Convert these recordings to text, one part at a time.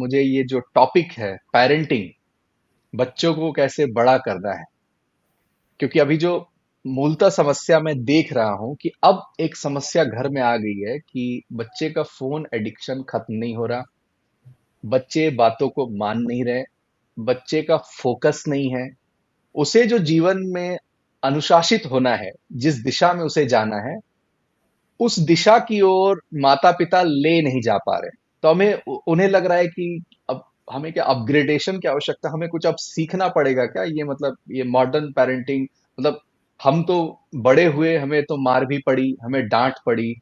मुझे ये जो टॉपिक है पेरेंटिंग, बच्चों को कैसे बड़ा करना है, क्योंकि अभी जो मूलतः समस्या मैं देख रहा हूं कि अब एक समस्या घर में आ गई है कि बच्चे का फोन एडिक्शन खत्म नहीं हो रहा। बच्चे बातों को मान नहीं रहे। बच्चे का फोकस नहीं है। उसे जो जीवन में अनुशासित होना है, जिस दिशा में उसे जाना है, उस दिशा की ओर माता पिता ले नहीं जा पा रहे। तो उन्हें लग रहा है कि अब हमें क्या अपग्रेडेशन की आवश्यकता, हमें कुछ अब सीखना पड़ेगा क्या, ये मतलब ये मॉडर्न पेरेंटिंग, मतलब हम तो बड़े हुए, हमें तो मार भी पड़ी, हमें डांट पड़ी,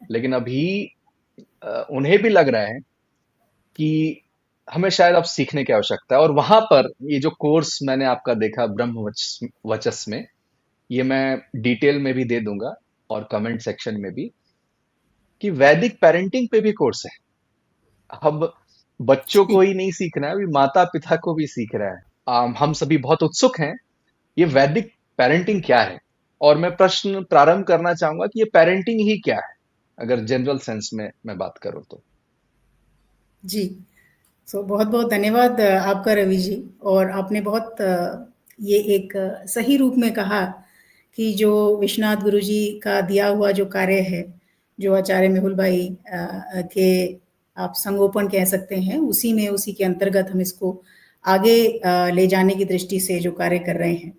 लेकिन अभी उन्हें भी लग रहा है कि हमें शायद अब सीखने की आवश्यकता है। और वहां पर ये जो कोर्स मैंने आपका देखा ब्रह्म वचस में, ये मैं डिटेल में भी दे दूंगा और कमेंट सेक्शन में भी, कि वैदिक पेरेंटिंग पे भी कोर्स है। अब बच्चों को जी। ही नहीं सीखना है, अभी माता पिता को भी सीख रहा है। हम सभी बहुत उत्सुक हैं, ये वैदिक पेरेंटिंग क्या है। और मैं प्रश्न प्रारंभ करना चाहूंगा कि ये पेरेंटिंग ही क्या है, अगर जनरल सेंस में मैं बात करूं तो। जी। बहुत बहुत धन्यवाद आपका रवि जी। और आपने बहुत ये एक सही रूप में कहा कि जो विश्वनाथ गुरु जी का दिया हुआ जो कार्य है, जो आचार्य मेहुल भाई के आप संगोपन कह सकते हैं, उसी में उसी के अंतर्गत हम इसको आगे ले जाने की दृष्टि से जो कार्य कर रहे हैं।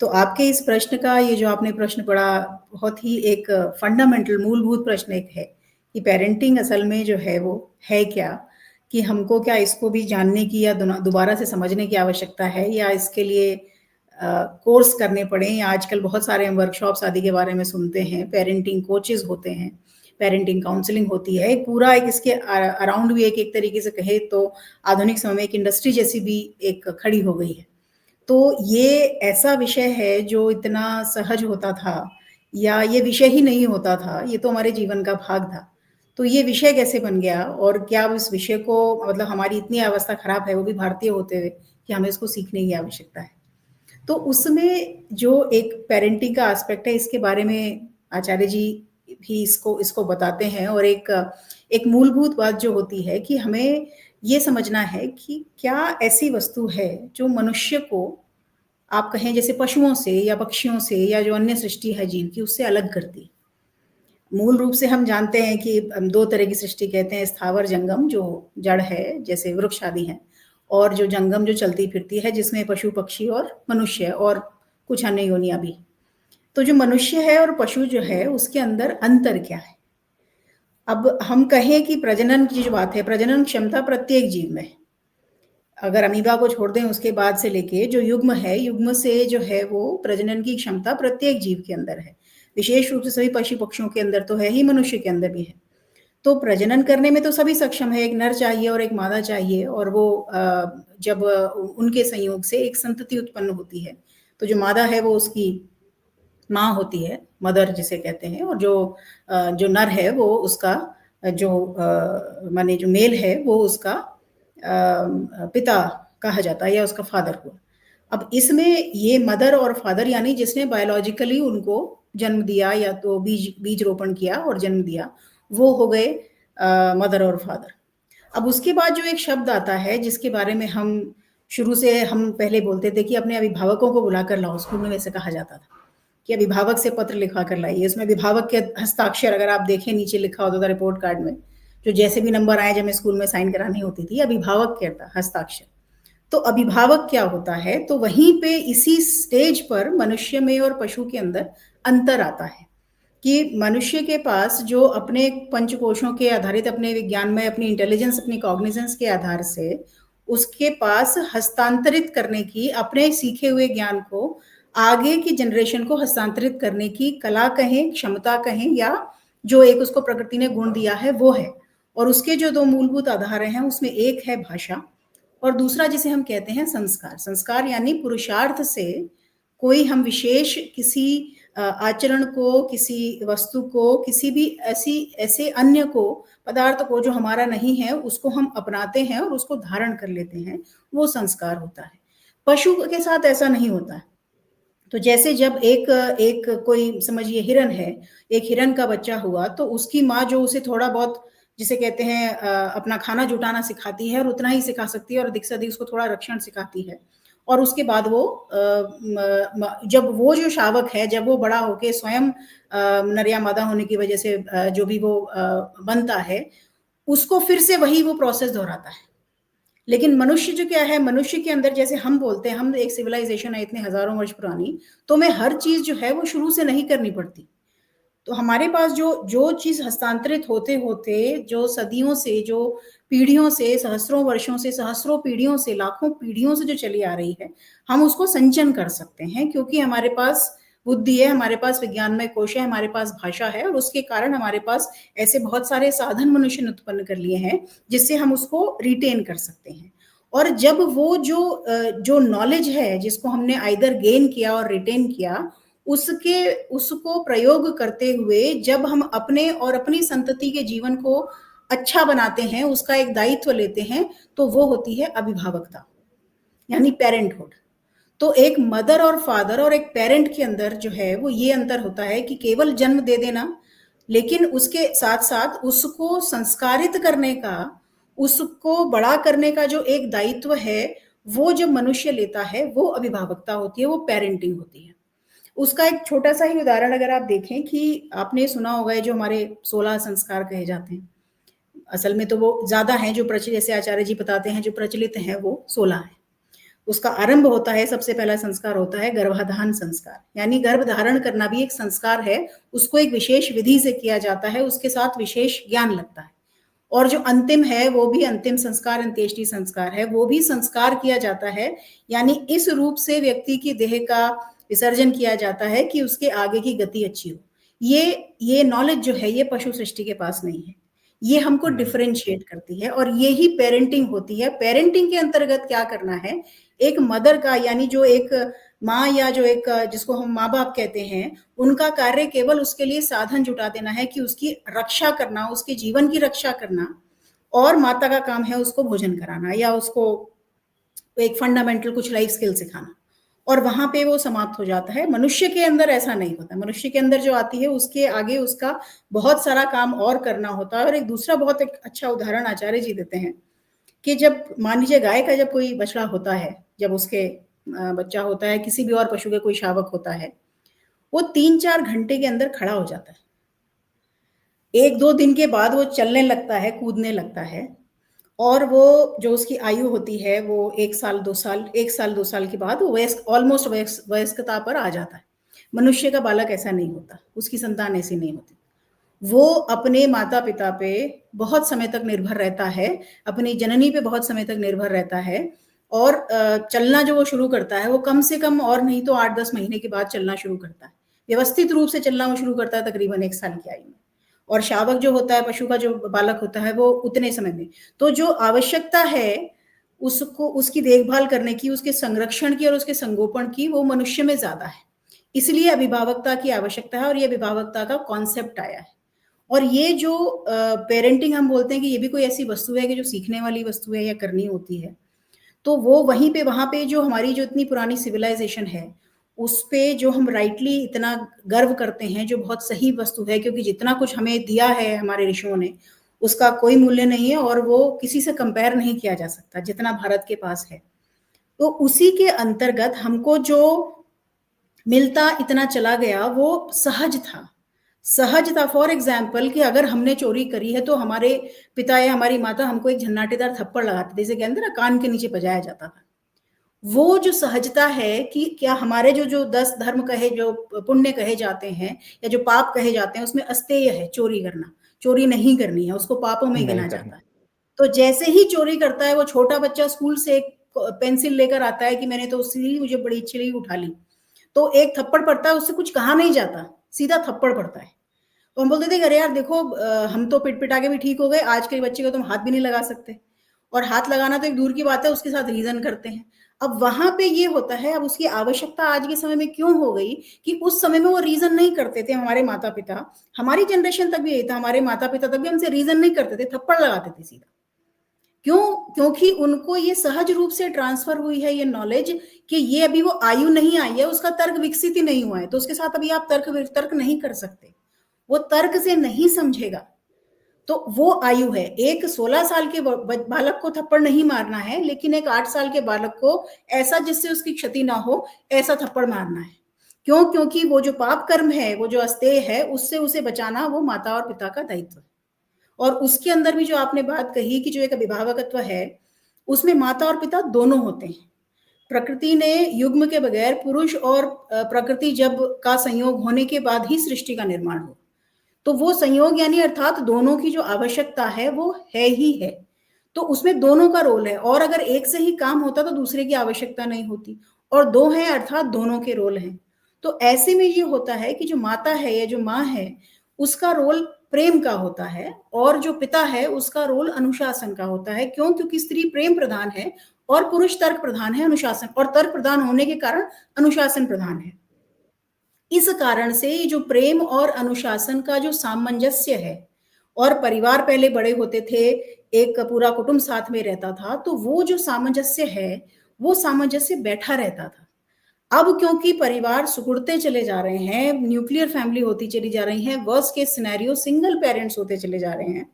तो आपके इस प्रश्न का, ये जो आपने प्रश्न पढ़ा, बहुत ही एक फंडामेंटल मूलभूत प्रश्न एक है कि पेरेंटिंग असल में जो है वो है क्या, कि हमको क्या इसको भी जानने की या दोबारा से समझने की आवश्यकता है, या इसके लिए कोर्स करने पड़े, या आजकल बहुत सारे हम वर्कशॉप्स आदि के बारे में सुनते हैं, पेरेंटिंग कोचेस होते हैं, पेरेंटिंग काउंसलिंग होती है, एक पूरा एक इसके अराउंड भी एक तरीके से कहे तो आधुनिक समय में एक इंडस्ट्री जैसी भी एक खड़ी हो गई है। तो ये ऐसा विषय है जो इतना सहज होता था, या ये विषय ही नहीं होता था, ये तो हमारे जीवन का भाग था। तो ये विषय कैसे बन गया, और क्या अब इस विषय को, मतलब हमारी इतनी अवस्था खराब है वो भी भारतीय होते हुए, कि हमें इसको सीखने की आवश्यकता है। तो उसमें जो एक पेरेंटिंग का एस्पेक्ट है, इसके बारे में आचार्य जी भी इसको इसको बताते हैं। और एक एक मूलभूत बात जो होती है कि हमें ये समझना है कि क्या ऐसी वस्तु है जो मनुष्य को, आप कहें जैसे पशुओं से या पक्षियों से या जो अन्य सृष्टि है जीव की, उससे अलग करती है। मूल रूप से हम जानते हैं कि हम दो तरह की सृष्टि कहते हैं, स्थावर जंगम जो जड़ है जैसे वृक्ष आदि हैं, और जो जंगम जो चलती फिरती है जिसमें पशु पक्षी और मनुष्य और कुछ अन्य योनियां भी। तो जो मनुष्य है और पशु जो है, उसके अंदर अंतर क्या है? अब हम कहें कि प्रजनन की जो बात है, प्रजनन क्षमता प्रत्येक जीव में, अगर अमीबा को छोड़ दें उसके बाद से लेके जो युग्म है, युग्म से जो है वो प्रजनन की क्षमता प्रत्येक जीव के अंदर है। विशेष रूप से सभी पशु पक्षियों के अंदर तो है ही, मनुष्य के अंदर भी है। तो प्रजनन करने में तो सभी सक्षम है, एक नर चाहिए और एक मादा चाहिए, और वो जब उनके संयोग से एक संतति उत्पन्न होती है, तो जो मादा है वो उसकी माँ होती है, मदर जिसे कहते हैं, और जो नर है वो उसका जो माने जो मेल है वो उसका पिता कहा जाता है, या उसका फादर हुआ। अब इसमें ये मदर और फादर, यानी जिसने बायोलॉजिकली उनको जन्म दिया या तो बीज बीज रोपण किया और जन्म दिया, वो हो गए मदर और फादर। अब उसके बाद जो एक शब्द आता है जिसके बारे में हम शुरू से हम पहले बोलते थे कि अपने अभिभावकों को बुलाकर लाओ, स्कूल में वैसे कहा जाता था कि अभिभावक से पत्र लिखवा कर लाइए। इसमें अभिभावक के हस्ताक्षर अगर आप देखें, नीचे लिखा होता था रिपोर्ट कार्ड में, जो जैसे भी नंबर आए जब मैं स्कूल में साइन करानी होती थी, अभिभावक के हस्ताक्षर। तो अभिभावक क्या होता है, तो वहीं पे इसी स्टेज पर मनुष्य में और पशु के अंदर अंतर आता है कि मनुष्य के पास जो अपने पंचकोशों के आधारित, अपने विज्ञान में अपनी इंटेलिजेंस, अपनी कॉग्निजेंस के आधार से उसके पास हस्तांतरित करने की, अपने सीखे हुए ज्ञान को आगे की जनरेशन को हस्तांतरित करने की कला कहें, क्षमता कहें, या जो एक उसको प्रकृति ने गुण दिया है वो है। और उसके जो दो मूलभूत आधार हैं, उसमें एक है भाषा, और दूसरा जिसे हम कहते हैं संस्कार। संस्कार यानी पुरुषार्थ से कोई हम विशेष किसी आचरण को, किसी वस्तु को, किसी भी ऐसी ऐसे अन्य को, पदार्थ को जो हमारा नहीं है, उसको हम अपनाते हैं और उसको धारण कर लेते हैं, वो संस्कार होता है। पशु के साथ ऐसा नहीं होता है। तो जैसे जब एक एक कोई समझिए हिरन है, एक हिरन का बच्चा हुआ, तो उसकी माँ जो उसे थोड़ा बहुत जिसे कहते हैं अपना खाना जुटाना सिखाती है, और उतना ही सिखा सकती है, और अधिक से अधिक उसको थोड़ा रक्षण सिखाती है। और उसके बाद वो जब वो जो शावक है, जब वो बड़ा होके स्वयं नर या मादा होने की वजह से जो भी वो बनता है, उसको फिर से वही वो प्रोसेस दोहराता है। लेकिन मनुष्य जो क्या है, मनुष्य के अंदर जैसे हम बोलते हैं, हम एक सिविलाइजेशन है इतने हजारों वर्ष पुरानी, तो मैं हर चीज जो है वो शुरू से नहीं करनी पड़ती। तो हमारे पास जो जो चीज हस्तांतरित होते होते, जो सदियों से, जो पीढ़ियों से, सहस्रों वर्षों से, सहस्रों पीढ़ियों से, लाखों पीढ़ियों से जो चली आ रही है, हम उसको संचयन कर सकते हैं, क्योंकि हमारे पास बुद्धि है, हमारे पास विज्ञानमय कोश है, हमारे पास भाषा है, और उसके कारण हमारे पास ऐसे बहुत सारे साधन मनुष्य ने उत्पन्न कर लिए हैं जिससे हम उसको रिटेन कर सकते हैं। और जब वो जो नॉलेज है जिसको हमने आइदर गेन किया और रिटेन किया, उसको प्रयोग करते हुए जब हम अपने और अपनी संतति के जीवन को अच्छा बनाते हैं, उसका एक दायित्व लेते हैं, तो वो होती है अभिभावकता, यानी पेरेंटहुड। तो एक मदर और फादर और एक पेरेंट के अंदर जो है वो ये अंतर होता है कि केवल जन्म दे देना, लेकिन उसके साथ साथ उसको संस्कारित करने का, उसको बड़ा करने का जो एक दायित्व है, वो जब मनुष्य लेता है, वो अभिभावकता होती है, वो पेरेंटिंग होती है। उसका एक छोटा सा ही उदाहरण अगर आप देखें, कि आपने सुना होगा जो हमारे 16 संस्कार कहे जाते हैं, असल में तो वो ज्यादा हैं, जो प्रचलित, जैसे आचार्य जी बताते हैं, जो प्रचलित हैं वो 16 है। उसका आरंभ होता है, सबसे पहला संस्कार होता है गर्भाधान संस्कार, यानी गर्भ धारण करना भी एक संस्कार है। उसको एक विशेष विधि से किया जाता है, उसके साथ विशेष ज्ञान लगता है। और जो अंतिम है वो भी अंतिम संस्कार, अंत्येष्टि संस्कार है, वो भी संस्कार किया जाता है, यानी इस रूप से व्यक्ति की देह का विसर्जन किया जाता है कि उसके आगे की गति अच्छी हो। ये नॉलेज जो है, ये पशु सृष्टि के पास नहीं है। ये हमको डिफरेंशिएट करती है, और ये ही पेरेंटिंग होती है। पेरेंटिंग के अंतर्गत क्या करना है, एक मदर का, यानी जो एक माँ, या जो एक जिसको हम माँ बाप कहते हैं, उनका कार्य केवल उसके लिए साधन जुटा देना है, कि उसकी रक्षा करना, उसके जीवन की रक्षा करना। और माता का काम है उसको भोजन कराना, या उसको एक फंडामेंटल कुछ लाइफ स्किल सिखाना, और वहां पे वो समाप्त हो जाता है। मनुष्य के अंदर ऐसा नहीं होता। मनुष्य के अंदर जो आती है, उसके आगे उसका बहुत सारा काम और करना होता है। और एक दूसरा बहुत एक अच्छा उदाहरण आचार्य जी देते हैं, कि जब मान लीजिए गाय का जब कोई बछड़ा होता है, जब उसके बच्चा होता है, किसी भी और पशु के कोई शावक होता है, वो 3-4 घंटे के अंदर खड़ा हो जाता है। 1-2 दिन के बाद वो चलने लगता है, कूदने लगता है, और वो जो उसकी आयु होती है, वो 1 साल 2 साल, 1 साल 2 साल के बाद वो वयस्क, ऑलमोस्ट वयस्कता पर आ जाता है। मनुष्य का बालक ऐसा नहीं होता, उसकी संतान ऐसी नहीं होती। वो अपने माता पिता पे बहुत समय तक निर्भर रहता है, अपनी जननी पे बहुत समय तक निर्भर रहता है, और चलना जो वो शुरू करता है, वो कम से कम और नहीं तो 8-10 महीने के बाद चलना शुरू करता है। व्यवस्थित रूप से चलना वो शुरू करता है तकरीबन 1 साल की आयु में। और शावक जो होता है, पशु का जो बालक होता है, वो उतने समय में। तो जो आवश्यकता है उसको, उसकी देखभाल करने की, उसके संरक्षण की और उसके संगोपन की, वो मनुष्य में ज्यादा है। इसलिए अभिभावकता की आवश्यकता है, और ये अभिभावकता का कॉन्सेप्ट आया है। और ये जो पेरेंटिंग हम बोलते हैं कि ये भी कोई ऐसी वस्तु है कि जो सीखने वाली वस्तु है या करनी होती है, तो वो वहीं पे, वहां पे जो हमारी जो इतनी पुरानी सिविलाइजेशन है, उस पे जो हम राइटली इतना गर्व करते हैं, जो बहुत सही वस्तु है, क्योंकि जितना कुछ हमें दिया है हमारे ऋषियों ने, उसका कोई मूल्य नहीं है, और वो किसी से कंपेयर नहीं किया जा सकता जितना भारत के पास है। तो उसी के अंतर्गत हमको जो मिलता इतना चला गया, वो सहज था। सहज था, फॉर एग्जाम्पल, कि अगर हमने चोरी करी है, तो हमारे पिता या हमारी माता हमको एक झन्नाटेदार थप्पड़ लगाते थे, जैसे के अंदर कान के नीचे बजाया जाता था। वो जो सहजता है, कि क्या हमारे जो जो 10 धर्म कहे, जो पुण्य कहे जाते हैं, या जो पाप कहे जाते हैं, उसमें अस्तेय है चोरी करना। चोरी नहीं करनी है, उसको पापों में नहीं गिना करना। जाता है। तो जैसे ही चोरी करता है वो छोटा बच्चा, स्कूल से एक पेंसिल लेकर आता है कि मैंने तो उससे मुझे बड़ी चिड़ी उठा ली, तो एक थप्पड़ पड़ता है, उससे कुछ कहा नहीं जाता, सीधा थप्पड़ पड़ता है। तो हम बोलते थे, अरे यार देखो, हम तो पिट पिटा के भी ठीक हो गए, आज के बच्चे को तुम हाथ भी नहीं लगा सकते। और हाथ लगाना तो एक दूर की बात है, उसके साथ रीजन करते हैं। अब वहां पे ये होता है, अब उसकी आवश्यकता आज के समय में क्यों हो गई, कि उस समय में वो रीजन नहीं करते थे हमारे माता पिता। हमारी जनरेशन तक भी यही था, हमारे माता पिता तक भी हमसे रीजन नहीं करते थे, थप्पड़ लगाते थे सीधा। क्यों? क्योंकि उनको ये सहज रूप से ट्रांसफर हुई है ये नॉलेज, कि ये अभी वो आयु नहीं आई है, उसका तर्क विकसित ही नहीं हुआ है, तो उसके साथ अभी आप तर्क तर्क नहीं कर सकते, वो तर्क से नहीं समझेगा। तो वो आयु है। एक 16 साल के बालक को थप्पड़ नहीं मारना है, लेकिन एक 8 साल के बालक को ऐसा जिससे उसकी क्षति ना हो, ऐसा थप्पड़ मारना है। क्यों? क्योंकि वो जो पाप कर्म है, वो जो अस्तेय है, उससे उसे बचाना वो माता और पिता का दायित्व है। और उसके अंदर भी जो आपने बात कही कि जो एक अभिभावकत्व है, उसमें माता और पिता दोनों होते हैं। प्रकृति ने युग्म के बगैर पुरुष और प्रकृति जब का संयोग होने के बाद ही सृष्टि का निर्माण हो, तो वो संयोग यानी अर्थात दोनों की जो आवश्यकता है वो है ही है। तो उसमें दोनों का रोल है, और अगर एक से ही काम होता तो दूसरे की आवश्यकता नहीं होती, और दो हैं अर्थात दोनों के रोल हैं। तो ऐसे में ये होता है कि जो माता है या जो माँ है, उसका रोल प्रेम का होता है, और जो पिता है उसका रोल अनुशासन का होता है। क्यों? क्योंकि स्त्री प्रेम प्रधान है और पुरुष तर्क प्रधान है, अनुशासन, और तर्क प्रधान होने के कारण अनुशासन प्रधान है। इस कारण से जो प्रेम और अनुशासन का जो सामंजस्य है, और परिवार पहले बड़े होते थे, एक पूरा कुटुंब साथ में रहता था, तो वो जो सामंजस्य है, वो सामंजस्य बैठा रहता था। अब क्योंकि परिवार सिकुड़ते चले जा रहे हैं, न्यूक्लियर फैमिली होती चली जा रही है, worst case scenario single parents होते चले जा रहे हैं,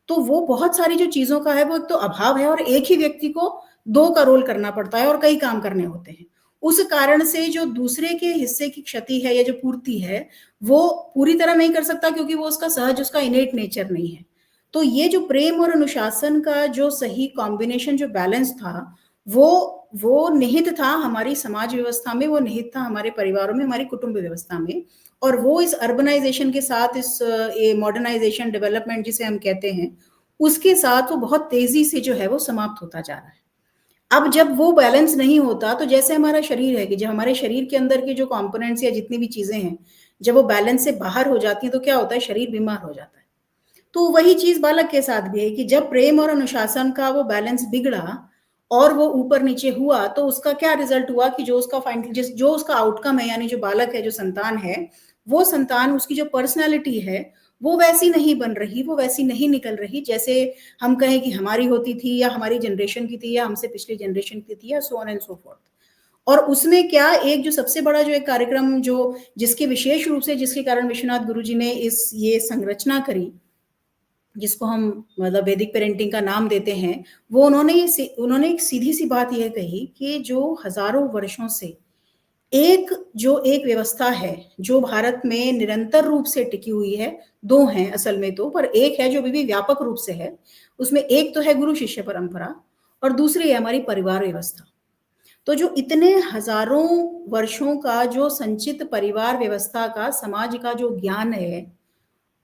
तो वो बहुत सारी जो चीजों का है वो एक तो अभाव है, और एक ही व्यक्ति को दो का रोल करना पड़ता है और कई काम करने होते हैं। उस कारण से जो दूसरे के हिस्से की क्षति है या जो पूर्ति है, वो पूरी तरह नहीं कर सकता, क्योंकि वो उसका सहज, उसका इनेट नेचर नहीं है। तो ये जो प्रेम और अनुशासन का जो सही कॉम्बिनेशन, जो बैलेंस था, वो निहित था हमारी समाज व्यवस्था में, वो निहित था हमारे परिवारों में, हमारी कुटुंब व्यवस्था में। और वो इस अर्बनाइजेशन के साथ, इस मॉडर्नाइजेशन, डेवलपमेंट जिसे हम कहते हैं, उसके साथ वो बहुत तेजी से जो है वो समाप्त होता जा रहा है। अब जब वो बैलेंस नहीं होता, तो जैसे हमारा शरीर है, कि जब हमारे शरीर के अंदर के जो कंपोनेंट्स या जितनी भी चीजें हैं, जब वो बैलेंस से बाहर हो जाती है, तो क्या होता है? शरीर बीमार हो जाता है। तो वही चीज बालक के साथ भी है, कि जब प्रेम और अनुशासन का वो बैलेंस बिगड़ा और वो ऊपर नीचे हुआ, तो उसका क्या रिजल्ट हुआ कि जो उसका फाइनल, जो उसका आउटकम है, यानी जो बालक है, जो संतान है, वो संतान, उसकी जो पर्सनैलिटी है, वो वैसी नहीं बन रही, वो वैसी नहीं निकल रही जैसे हम कहें कि हमारी होती थी, या हमारी जनरेशन की थी, या हमसे पिछली जनरेशन की थी, या so on and so fourth. और उसमें क्या, एक जो सबसे बड़ा जो एक कार्यक्रम, जो जिसके विशेष रूप से, जिसके कारण विश्वनाथ गुरु जी ने ये संरचना करी, जिसको हम मतलब वैदिक पेरेंटिंग का नाम देते हैं, वो उन्होंने एक सीधी सी बात यह कही कि जो हजारों वर्षों से एक व्यवस्था है, जो भारत में निरंतर रूप से टिकी हुई है, दो हैं असल में तो, पर एक है जो भी व्यापक रूप से है। उसमें एक तो है गुरु शिष्य परंपरा, और दूसरी है हमारी परिवार व्यवस्था। तो जो इतने हजारों वर्षों का जो संचित परिवार व्यवस्था का, समाज का जो ज्ञान है,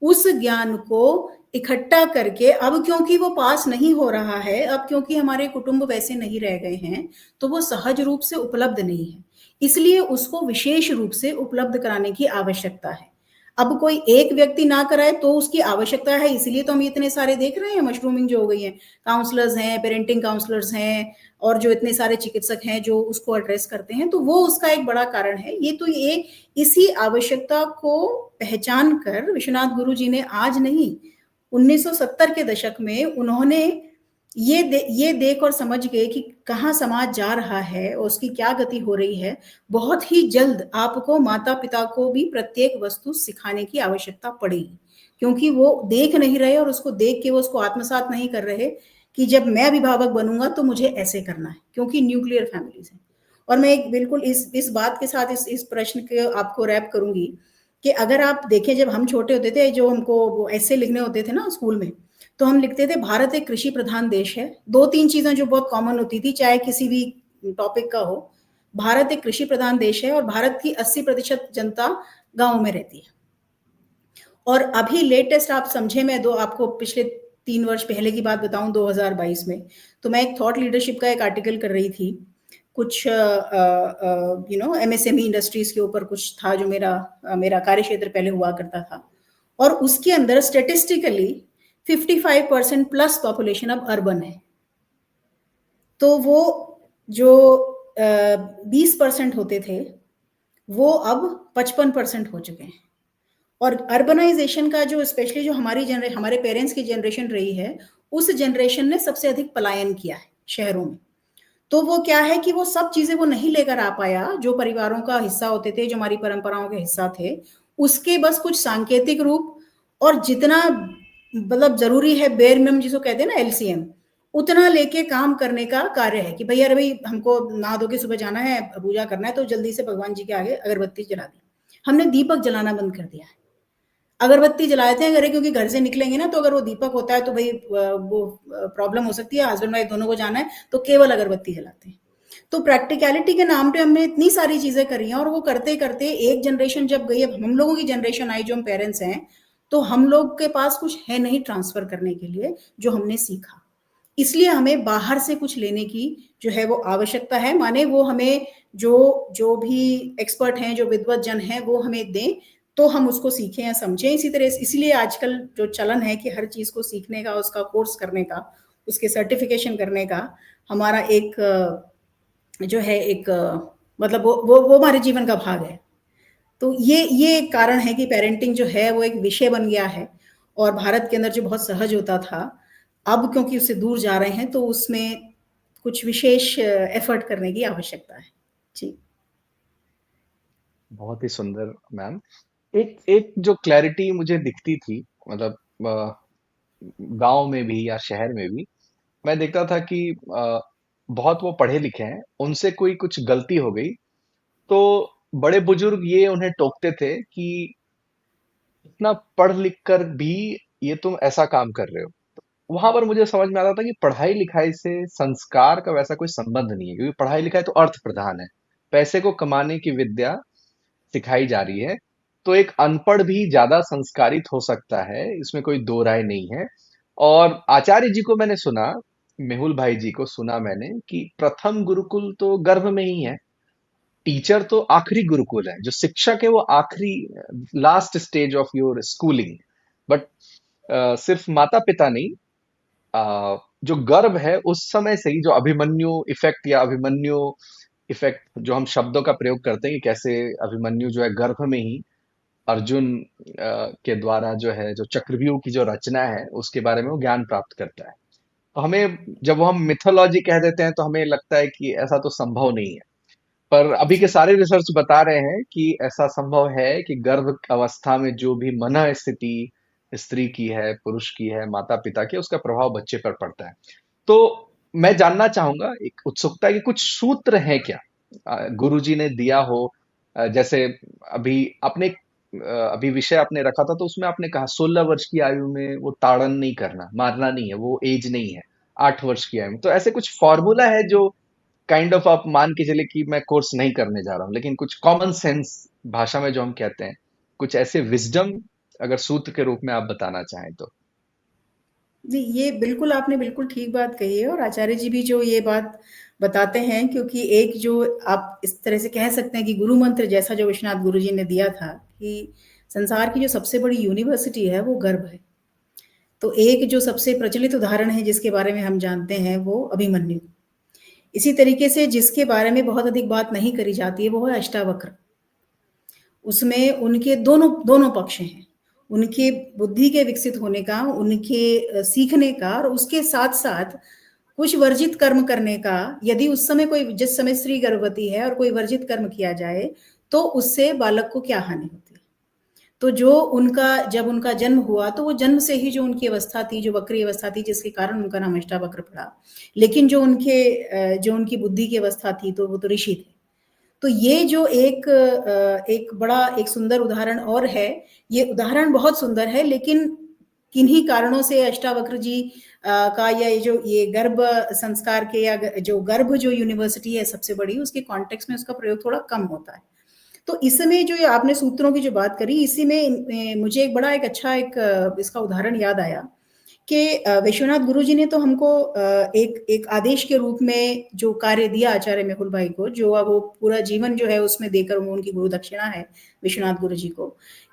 उस ज्ञान को इकट्ठा करके, अब क्योंकि वो पास नहीं हो रहा है, अब क्योंकि हमारे कुटुंब वैसे नहीं रह गए हैं, तो वो सहज रूप से उपलब्ध नहीं है, इसलिए उसको विशेष रूप से उपलब्ध कराने की आवश्यकता है। अब कोई एक व्यक्ति ना कराए तो उसकी आवश्यकता है, इसलिए तो हम इतने सारे देख रहे हैं मशरूमिंग जो हो गई है, काउंसलर्स हैं, पेरेंटिंग काउंसलर्स हैं, और जो इतने सारे चिकित्सक हैं जो उसको एड्रेस करते हैं, तो वो उसका एक बड़ा कारण है। ये इसी आवश्यकता को पहचान कर विश्वनाथ गुरु जी ने आज नहीं, 1970 के दशक में उन्होंने ये देख और समझ गए कि कहाँ समाज जा रहा है और उसकी क्या गति हो रही है। बहुत ही जल्द आपको माता पिता को भी प्रत्येक वस्तु सिखाने की आवश्यकता पड़ेगी, क्योंकि वो देख नहीं रहे, और उसको देख के वो उसको आत्मसात नहीं कर रहे कि जब मैं अभिभावक बनूंगा तो मुझे ऐसे करना है, क्योंकि न्यूक्लियर फैमिलीज है। और मैं एक बिल्कुल इस बात के साथ इस प्रश्न के आपको रैप करूंगी कि अगर आप देखें, जब हम छोटे होते थे, जो हमको ऐसे लिखने होते थे ना स्कूल में, तो हम लिखते थे भारत एक कृषि प्रधान देश है। दो तीन चीजें जो बहुत कॉमन होती थी, चाहे किसी भी टॉपिक का हो, भारत एक कृषि प्रधान देश है, और भारत की 80% जनता गांव में रहती है। और अभी लेटेस्ट आप समझे, मैं आपको पिछले 3 वर्ष पहले की बात बताऊं, 2022 में, तो मैं एक थॉट लीडरशिप का एक आर्टिकल कर रही थी, कुछ एमएसएमई इंडस्ट्रीज के ऊपर कुछ था, जो मेरा कार्य क्षेत्र पहले हुआ करता था। और उसके अंदर स्टेटिस्टिकली 55% प्लस पॉपुलेशन अब अर्बन है। तो वो जो 20% होते थे, वो अब 55% हो चुके हैं। और अर्बनाइजेशन का जो, स्पेशली जो हमारे पेरेंट्स की जनरेशन रही है, उस जनरेशन ने सबसे अधिक पलायन किया है शहरों में। तो वो क्या है कि वो सब चीजें वो नहीं लेकर आ पाया जो परिवारों का हिस्सा होते थे, जो हमारी परंपराओं के हिस्सा थे। उसके बस कुछ सांकेतिक रूप, और जितना मतलब ज़रूरी है बेयर मिनिमम जिसको कहते हैं ना एलसीएम, उतना लेके काम करने का कार्य है कि भैया अरे भाई हमको नहा धो के सुबह जाना है, पूजा करना है, तो जल्दी से भगवान जी के आगे अगरबत्ती जला दी। हमने दीपक जलाना बंद कर दिया है। अगरबत्ती जलाते हैं घरे, क्योंकि घर से निकलेंगे ना, तो अगर वो दीपक होता है तो भाई वो प्रॉब्लम हो सकती है, हस्बैंड वाइफ दोनों को जाना है, तो केवल अगरबत्ती जलाते हैं। तो प्रैक्टिकलिटी के नाम पे हमने इतनी सारी चीजें करी हैं, और वो करते करते एक जनरेशन जब गई, अब हम लोगों की जनरेशन आई जो हम पेरेंट्स हैं, तो हम लोग के पास कुछ है नहीं ट्रांसफर करने के लिए जो हमने सीखा। इसलिए हमें बाहर से कुछ लेने की जो है वो आवश्यकता है, माने वो हमें जो जो भी एक्सपर्ट हैं, जो विद्वत जन हैं, वो हमें दें, तो हम उसको सीखें या समझें। इसी तरह इसलिए आजकल जो चलन है कि हर चीज़ को सीखने का, उसका कोर्स करने का, उसके सर्टिफिकेशन करने का हमारा एक जो है एक मतलब वो हमारे जीवन का भाग है। तो ये एक कारण है कि पेरेंटिंग जो है वो एक विषय बन गया है, और भारत के अंदर जो बहुत सहज होता था, अब क्योंकि उससे दूर जा रहे हैं, तो उसमें कुछ विशेष एफर्ट करने की आवश्यकता है। जी। बहुत ही सुंदर मैम। एक एक जो क्लैरिटी मुझे दिखती थी, मतलब गांव में भी या शहर में भी मैं देखता था कि बहुत वो पढ़े लिखे हैं, उनसे कोई कुछ गलती हो गई तो बड़े बुजुर्ग ये उन्हें टोकते थे कि इतना पढ़ लिख कर भी ये तुम ऐसा काम कर रहे हो। वहां पर मुझे समझ में आता था कि पढ़ाई लिखाई से संस्कार का वैसा कोई संबंध नहीं है, क्योंकि पढ़ाई लिखाई तो अर्थ प्रधान है, पैसे को कमाने की विद्या सिखाई जा रही है। तो एक अनपढ़ भी ज्यादा संस्कारित हो सकता है, इसमें कोई दो राय नहीं है। और आचार्य जी को मैंने सुना, मेहुल भाई जी को सुना मैंने कि प्रथम गुरुकुल तो गर्भ में ही है, टीचर तो आखिरी गुरुकुल है, जो शिक्षक है वो आखिरी last stage of your schooling. But सिर्फ माता पिता नहीं, जो गर्भ है उस समय से ही, जो अभिमन्यु इफेक्ट या अभिमन्यु इफेक्ट जो हम शब्दों का प्रयोग करते हैं कि कैसे अभिमन्यु जो है गर्भ में ही अर्जुन के द्वारा जो है जो चक्रव्यूह की जो रचना है उसके बारे में वो ज्ञान प्राप्त करता है। तो हमें जब वो हम मिथोलॉजी कह देते हैं तो हमें लगता है कि ऐसा तो संभव नहीं है। पर अभी के जी। सारे रिसर्च बता रहे हैं कि ऐसा संभव है कि गर्भ अवस्था में जो भी मन स्थिति स्त्री की है, पुरुष की है, माता पिता की, उसका प्रभाव बच्चे पर पड़ता है। तो मैं जानना चाहूंगा, एक उत्सुकता है कि कुछ सूत्र हैं क्या गुरुजी ने दिया हो। जैसे अभी आपने अभी विषय आपने रखा था तो उसमें आपने कहा 16 वर्ष की आयु में वो ताड़न नहीं करना, मारना नहीं है, वो एज नहीं है। 8 वर्ष की आयु में तो ऐसे कुछ फॉर्मूला है जो काइंड ऑफ आप मान के चले कि मैं कोर्स नहीं करने जा रहा हूँ, लेकिन कुछ कॉमन सेंस भाषा में जो हम कहते हैं, कुछ ऐसे विजडम अगर सूत्र के रूप में आप बताना चाहें तो। जी, ये बिल्कुल आपने बिल्कुल ठीक बात कही है, और आचार्य जी भी जो ये बात बताते हैं, क्योंकि एक जो आप इस तरह से कह सकते हैं कि गुरु मंत्र जैसा जो विश्वनाथ गुरु जी ने दिया था कि संसार की जो सबसे बड़ी यूनिवर्सिटी है वो गर्भ है। तो एक जो सबसे प्रचलित उदाहरण है जिसके बारे में हम जानते हैं वो अभिमन्यु। इसी तरीके से जिसके बारे में बहुत अधिक बात नहीं करी जाती है वो है अष्टावक्र। उसमें उनके दोनों दोनों पक्ष हैं, उनके बुद्धि के विकसित होने का, उनके सीखने का, और उसके साथ साथ कुछ वर्जित कर्म करने का। यदि उस समय कोई, जिस समय स्त्री गर्भवती है और कोई वर्जित कर्म किया जाए, तो उससे बालक को क्या हानि होती है। तो जो उनका, जब उनका जन्म हुआ तो वो जन्म से ही जो उनकी अवस्था थी, जो वक्री अवस्था थी, जिसके कारण उनका नाम अष्टावक्र पड़ा। लेकिन जो उनकी बुद्धि की अवस्था थी तो वो तो ऋषि थे। तो ये जो एक बड़ा एक सुंदर उदाहरण और है। ये उदाहरण बहुत सुंदर है, लेकिन किन्हीं कारणों से अष्टावक्र जी का, या ये गर्भ संस्कार के, या जो गर्भ जो यूनिवर्सिटी है सबसे बड़ी, उसके कॉन्टेक्स्ट में उसका प्रयोग थोड़ा कम होता है। तो इसमें जो आपने सूत्रों की जो बात करी, इसी में मुझे एक बड़ा एक अच्छा एक इसका उदाहरण याद आया कि विश्वनाथ गुरु जी ने तो हमको एक एक आदेश के रूप में जो कार्य दिया आचार्य मेहुल भाई को, जो अब वो पूरा जीवन जो है उसमें देकर वो उनकी गुरु दक्षिणा है विश्वनाथ गुरु जी को,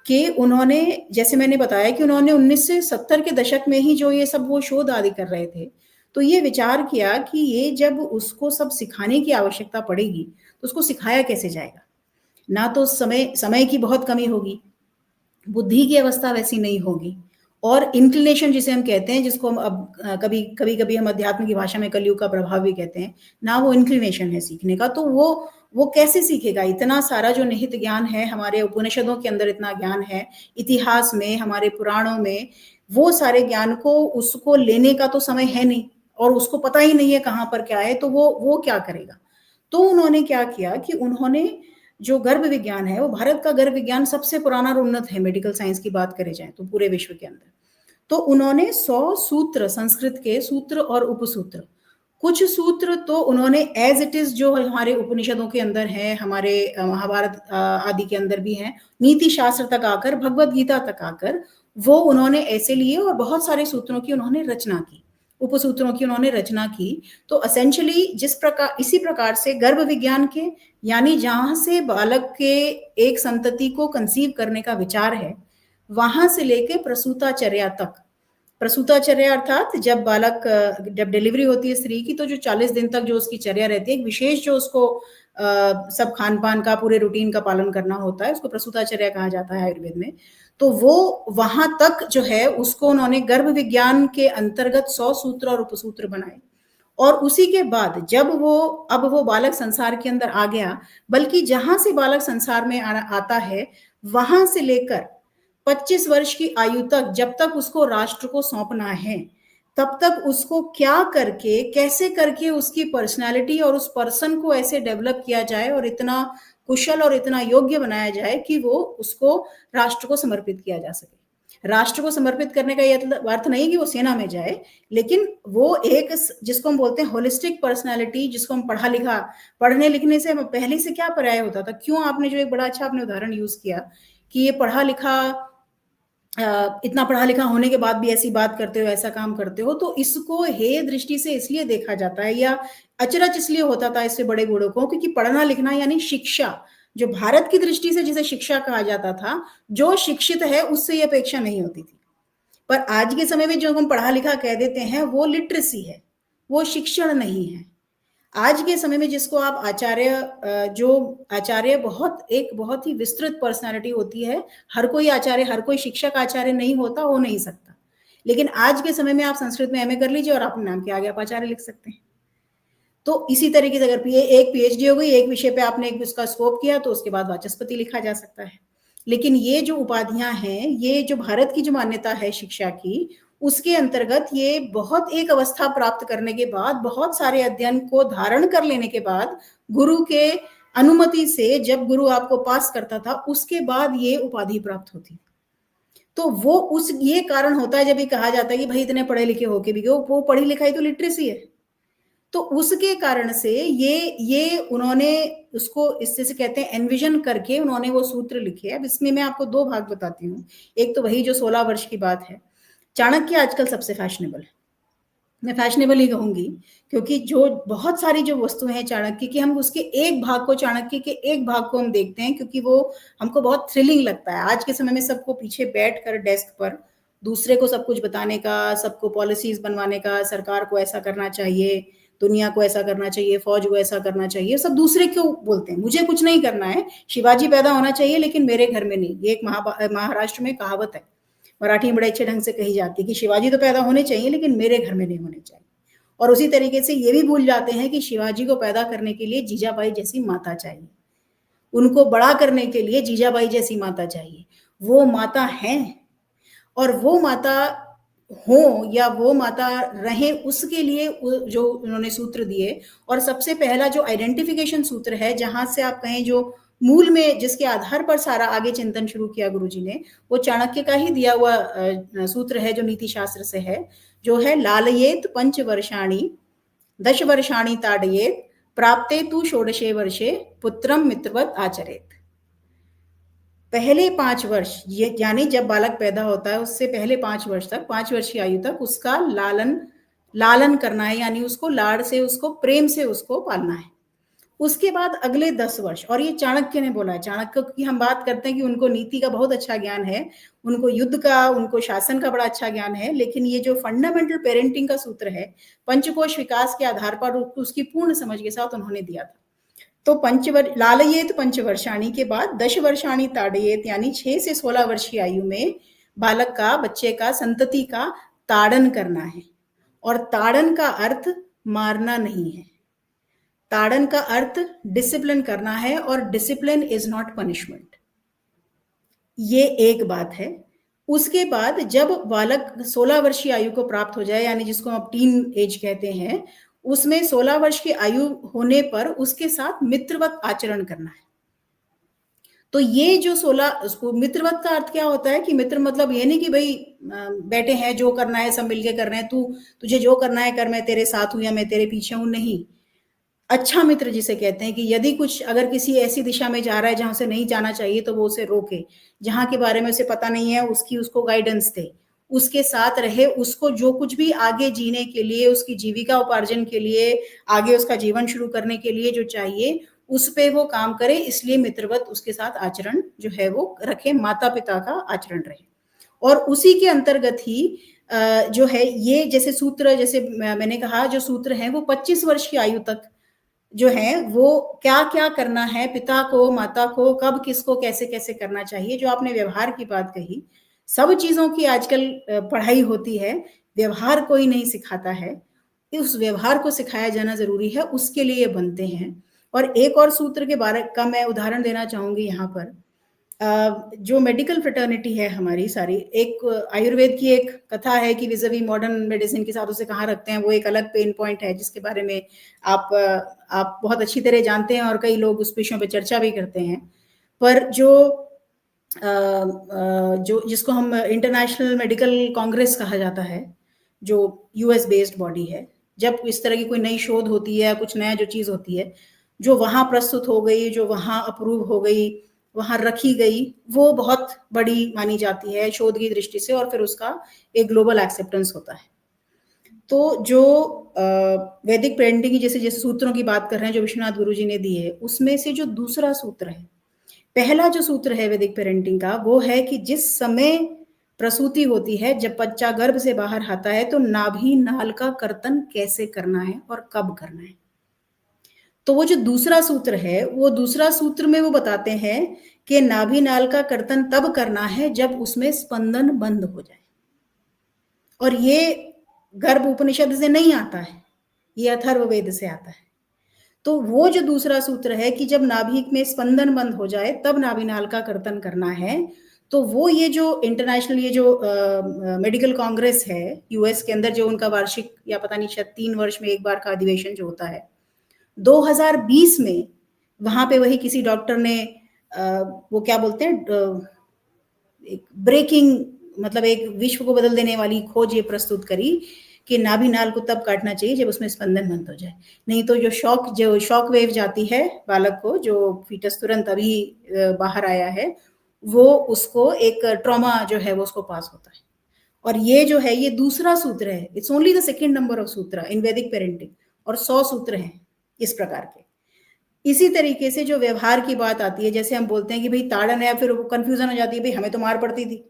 कि उन्होंने, जैसे मैंने बताया कि उन्होंने 1970 के दशक में ही जो ये सब वो शोध आदि कर रहे थे, तो ये विचार किया कि ये जब उसको सब सिखाने की आवश्यकता पड़ेगी तो उसको सिखाया कैसे जाएगा। ना तो समय समय की बहुत कमी होगी, बुद्धि की अवस्था वैसी नहीं होगी, और इंक्लिनेशन जिसे हम कहते हैं, जिसको हम अब कभी कभी कभी हम अध्यात्म की भाषा में कलयुग का प्रभाव भी कहते हैं ना, वो इंक्लिनेशन है सीखने का। तो वो कैसे सीखेगा? इतना सारा जो निहित ज्ञान है हमारे उपनिषदों के अंदर, इतना ज्ञान है इतिहास में, हमारे पुराणों में, वो सारे ज्ञान को उसको लेने का तो समय है नहीं, और उसको पता ही नहीं है कहाँ पर क्या है, तो वो क्या करेगा? तो उन्होंने क्या किया कि उन्होंने जो गर्भ विज्ञान है, वो भारत का गर्भ विज्ञान सबसे पुराना और उन्नत है, मेडिकल साइंस की बात करे जाए तो पूरे विश्व के अंदर। तो उन्होंने 100 सूत्र, संस्कृत के सूत्र और उपसूत्र, कुछ सूत्र तो उन्होंने एज इट इज जो हमारे उपनिषदों के अंदर है, हमारे महाभारत आदि के अंदर भी है, नीति शास्त्र तक आकर, भगवत गीता तक आकर, वो उन्होंने ऐसे लिए और बहुत सारे सूत्रों की उन्होंने रचना की, उपसूत्रों की उन्होंने रचना की। तो असेंशियली जिस प्रकार, इसी प्रकार से गर्भ विज्ञान के, यानी जहां से बालक के एक संतति को कंसीव करने का विचार है, वहां से लेके प्रसूताचर्या तक, प्रसूताचर्या अर्थात जब बालक, जब डिलीवरी होती है स्त्री की, तो जो 40 दिन तक जो उसकी चर्या रहती है, एक विशेष जो उसको सब खान पान का, पूरे रूटीन का पालन करना होता है, उसको प्रसूताचर्या कहा जाता है आयुर्वेद में। तो वो वहां तक जो है उसको उन्होंने गर्भ विज्ञान के अंतर्गत 100 सूत्र और उपसूत्र बनाए। और उसी के बाद जब वो, अब वो बालक संसार के अंदर आ गया, बल्कि जहां से बालक संसार में आता है, वहां से लेकर 25 वर्ष की आयु तक, जब तक उसको राष्ट्र को सौंपना है, तब तक उसको क्या करके, कैसे करके उसकी पर्सनालिटी और उस पर्सन को ऐसे डेवलप किया जाए और इतना कुशल और इतना योग्य बनाया जाए कि वो उसको राष्ट्र को समर्पित किया जा सके। राष्ट्र को समर्पित करने का यह अर्थ नहीं कि वो सेना में जाए, लेकिन वो एक, जिसको हम बोलते हैं होलिस्टिक पर्सनालिटी, जिसको हम पढ़ा लिखा, पढ़ने लिखने से पहले से क्या पर्याय होता था, क्यों आपने जो एक बड़ा अच्छा आपने उदाहरण यूज किया कि ये पढ़ा लिखा, इतना पढ़ा लिखा होने के बाद भी ऐसी बात करते हो, ऐसा काम करते हो, तो इसको हेय दृष्टि से इसलिए देखा जाता है, या अचरज इसलिए होता था इससे बड़े बूढ़ों को, क्योंकि पढ़ना लिखना यानी शिक्षा, जो भारत की दृष्टि से जिसे शिक्षा कहा जाता था, जो शिक्षित है उससे ये अपेक्षा नहीं होती थी। पर आज के समय में जो हम पढ़ा लिखा कह देते हैं, वो लिटरेसी है, वो शिक्षण नहीं है। आज के समय में जिसको आप आचार्य, जो आचार्य बहुत ही विस्तृत पर्सनालिटी होती है, हर कोई आचार्य, हर कोई शिक्षक आचार्य नहीं होता, हो नहीं सकता, लेकिन आज के समय में आप संस्कृत में एमए कर लीजिए और अपने नाम के आगे आप आचार्य लिख सकते हैं। तो इसी तरीके से अगर एक पीएचडी हो गई, एक विषय पे आपने एक उसका स्कोप किया, तो उसके बाद वाचस्पति लिखा जा सकता है। लेकिन ये जो उपाधियां हैं, ये जो भारत की जो मान्यता है शिक्षा की, उसके अंतर्गत ये बहुत एक अवस्था प्राप्त करने के बाद, बहुत सारे अध्ययन को धारण कर लेने के बाद, गुरु के अनुमति से जब गुरु आपको पास करता था, उसके बाद ये उपाधि प्राप्त होती। तो वो उस ये कारण होता है जब ये कहा जाता है कि भाई इतने पढ़े लिखे होके भी, वो पढ़ी लिखाई तो लिटरेसी है। तो उसके कारण से ये उन्होंने उसको इससे से कहते हैं एनविजन करके उन्होंने वो सूत्र लिखे। अब इसमें मैं आपको दो भाग बताती हूँ। एक तो वही जो 16 वर्ष की बात है। चाणक्य आजकल सबसे फैशनेबल है, मैं फैशनेबल ही कहूंगी, क्योंकि जो बहुत सारी जो वस्तुएं हैं चाणक्य की, हम उसके एक भाग को, चाणक्य के एक भाग को हम देखते हैं, क्योंकि वो हमको बहुत थ्रिलिंग लगता है। आज के समय में सबको पीछे बैठ कर डेस्क पर दूसरे को सब कुछ बताने का, सबको पॉलिसीज बनवाने का, सरकार को ऐसा करना चाहिए, दुनिया को ऐसा करना चाहिए, फौज को ऐसा करना चाहिए, सब दूसरे क्यों बोलते हैं, मुझे कुछ नहीं करना है, शिवाजी पैदा होना चाहिए लेकिन मेरे घर में नहीं। ये एक महाराष्ट्र में कहावत है, मराठी में बड़े अच्छे ढंग से कही जाती है कि शिवाजी तो पैदा होने चाहिए लेकिन मेरे घर में नहीं होने चाहिए। और उसी तरीके से ये भी भूल जाते हैं कि शिवाजी को पैदा करने के लिए जीजाबाई जैसी माता चाहिए, उनको बड़ा करने के लिए जीजाबाई जैसी माता चाहिए। वो माता है, और वो माता हो या वो माता रहे, उसके लिए जो उन्होंने सूत्र दिए। और सबसे पहला जो आइडेंटिफिकेशन सूत्र है, जहां से आप कहें जो मूल में जिसके आधार पर सारा आगे चिंतन शुरू किया गुरुजी ने, वो चाणक्य का ही दिया हुआ सूत्र है जो नीति शास्त्र से है, जो है लालयेत पंचवर्षाणि दश वर्षाणि ताड़येत प्राप्ते तु षोडशे वर्षे पुत्रम मित्रवत आचरेत। पहले 5 वर्ष, ये यानी जब बालक पैदा होता है उससे पहले 5 वर्ष तक, 5 वर्ष की आयु तक उसका लालन करना है, यानी उसको लाड़ से, उसको प्रेम से उसको पालना है। उसके बाद अगले 10 वर्ष, और ये चाणक्य ने बोला है, चाणक्य की हम बात करते हैं कि उनको नीति का बहुत अच्छा ज्ञान है, उनको युद्ध का, उनको शासन का बड़ा अच्छा ज्ञान है, लेकिन ये जो फंडामेंटल पेरेंटिंग का सूत्र है, पंचकोश विकास के आधार पर उसकी पूर्ण समझ के साथ उन्होंने दिया था। तो लालयेत पंचवर्षाणी के बाद 10 वर्षाणी ताड़येत, यानी 6 से 16 वर्ष की आयु में बालक का, बच्चे का, संतति का ताड़न करना है। और ताड़न का अर्थ मारना नहीं है, ताड़न का अर्थ डिसिप्लिन करना है, और डिसिप्लिन इज नॉट पनिशमेंट। ये एक बात है। उसके बाद जब बालक 16 वर्ष की आयु को प्राप्त हो जाए, यानी जिसको हम टीन एज कहते हैं, उसमें 16 वर्ष की आयु होने पर उसके साथ मित्रवत आचरण करना है। तो ये जो 16 उसको मित्रवत का अर्थ क्या होता है कि मित्र मतलब ये नहीं कि भाई बैठे हैं जो करना है सब मिलके कर रहे हैं, तुझे जो करना है कर, मैं तेरे साथ हूं या मैं तेरे पीछे हूं, नहीं। अच्छा मित्र जिसे कहते हैं कि यदि कुछ अगर किसी ऐसी दिशा में जा रहा है जहां से नहीं जाना चाहिए तो वो उसे रोके, जहां के बारे में उसे पता नहीं है उसकी उसको गाइडेंस दे, उसके साथ रहे, उसको जो कुछ भी आगे जीने के लिए, उसकी जीविका उपार्जन के लिए, आगे उसका जीवन शुरू करने के लिए जो चाहिए उस पे वो काम करे। इसलिए मित्रवत उसके साथ आचरण जो है वो रखे, माता पिता का आचरण रहे। और उसी के अंतर्गत ही जो है ये जैसे सूत्र, जैसे मैंने कहा जो सूत्र हैं वो 25 वर्ष की आयु तक जो है वो क्या क्या करना है, पिता को माता को कब किसको कैसे कैसे करना चाहिए। जो आपने व्यवहार की बात कही, सब चीजों की आजकल पढ़ाई होती है, व्यवहार कोई नहीं सिखाता है, उस व्यवहार को सिखाया जाना जरूरी है, उसके लिए बनते हैं। और एक और सूत्र के बारे का मैं उदाहरण देना चाहूंगी यहाँ पर। जो मेडिकल फ्रेटर्निटी है हमारी सारी, एक आयुर्वेद की एक कथा है कि विज़ावी मॉडर्न मेडिसिन के साथ उसे कहाँ रखते हैं, वो एक अलग पेन पॉइंट है जिसके बारे में आप बहुत अच्छी तरह जानते हैं और कई लोग उस विषयों पे चर्चा भी करते हैं। पर जो जिसको हम इंटरनेशनल मेडिकल कांग्रेस कहा जाता है, जो यूएस बेस्ड बॉडी है, जब इस तरह की कोई नई शोध होती है, कुछ नया जो चीज होती है, जो वहां प्रस्तुत हो गई, जो वहां अप्रूव हो गई, वहां रखी गई, वो बहुत बड़ी मानी जाती है शोध की दृष्टि से, और फिर उसका एक ग्लोबल एक्सेप्टेंस होता है। तो जो वैदिक पेरेंटिंग की जैसे जैसे सूत्रों की बात कर रहे हैं जो विश्वनाथ गुरु जी ने दी है, उसमें से जो दूसरा सूत्र है, पहला जो सूत्र है वैदिक पेरेंटिंग का, वो है कि जिस समय प्रसूति होती है, जब बच्चा गर्भ से बाहर आता है, तो नाभि नाल का कर्तन कैसे करना है और कब करना है। तो वो जो दूसरा सूत्र है, वो दूसरा सूत्र में वो बताते हैं कि नाभि नाल का कर्तन तब करना है जब उसमें स्पंदन बंद हो जाए। और ये गर्भ उपनिषद से नहीं आता है, ये अथर्ववेद से आता है। तो वो जो दूसरा सूत्र है कि जब नाभि में स्पंदन बंद हो जाए तब नाभि नाल का कर्तन करना है, तो वो ये जो इंटरनेशनल ये जो मेडिकल कांग्रेस है यूएस के अंदर, जो उनका वार्षिक या पता नहीं शायद 3 वर्ष में एक बार का अधिवेशन जो होता है, 2020 में वहां पे वही किसी डॉक्टर ने वो क्या बोलते हैं, एक ब्रेकिंग, मतलब एक विश्व को बदल देने वाली खोज ये प्रस्तुत करी कि नाभि नाल को तब काटना चाहिए जब उसमें स्पंदन बंद हो जाए। नहीं तो जो शॉक वेव जाती है बालक को, जो फीटस तुरंत अभी बाहर आया है, वो उसको एक ट्रॉमा जो है वो उसको पास होता है। और ये जो है ये दूसरा सूत्र है, it's only the second number of सूत्र इन वैदिक पेरेंटिंग, और 100 सूत्र हैं इस प्रकार के। इसी तरीके से जो व्यवहार की बात आती है, जैसे हम बोलते हैं कि भाई ताड़न है, फिर वो कंफ्यूजन हो जाती है, भाई हमें तो मार पड़ती थी,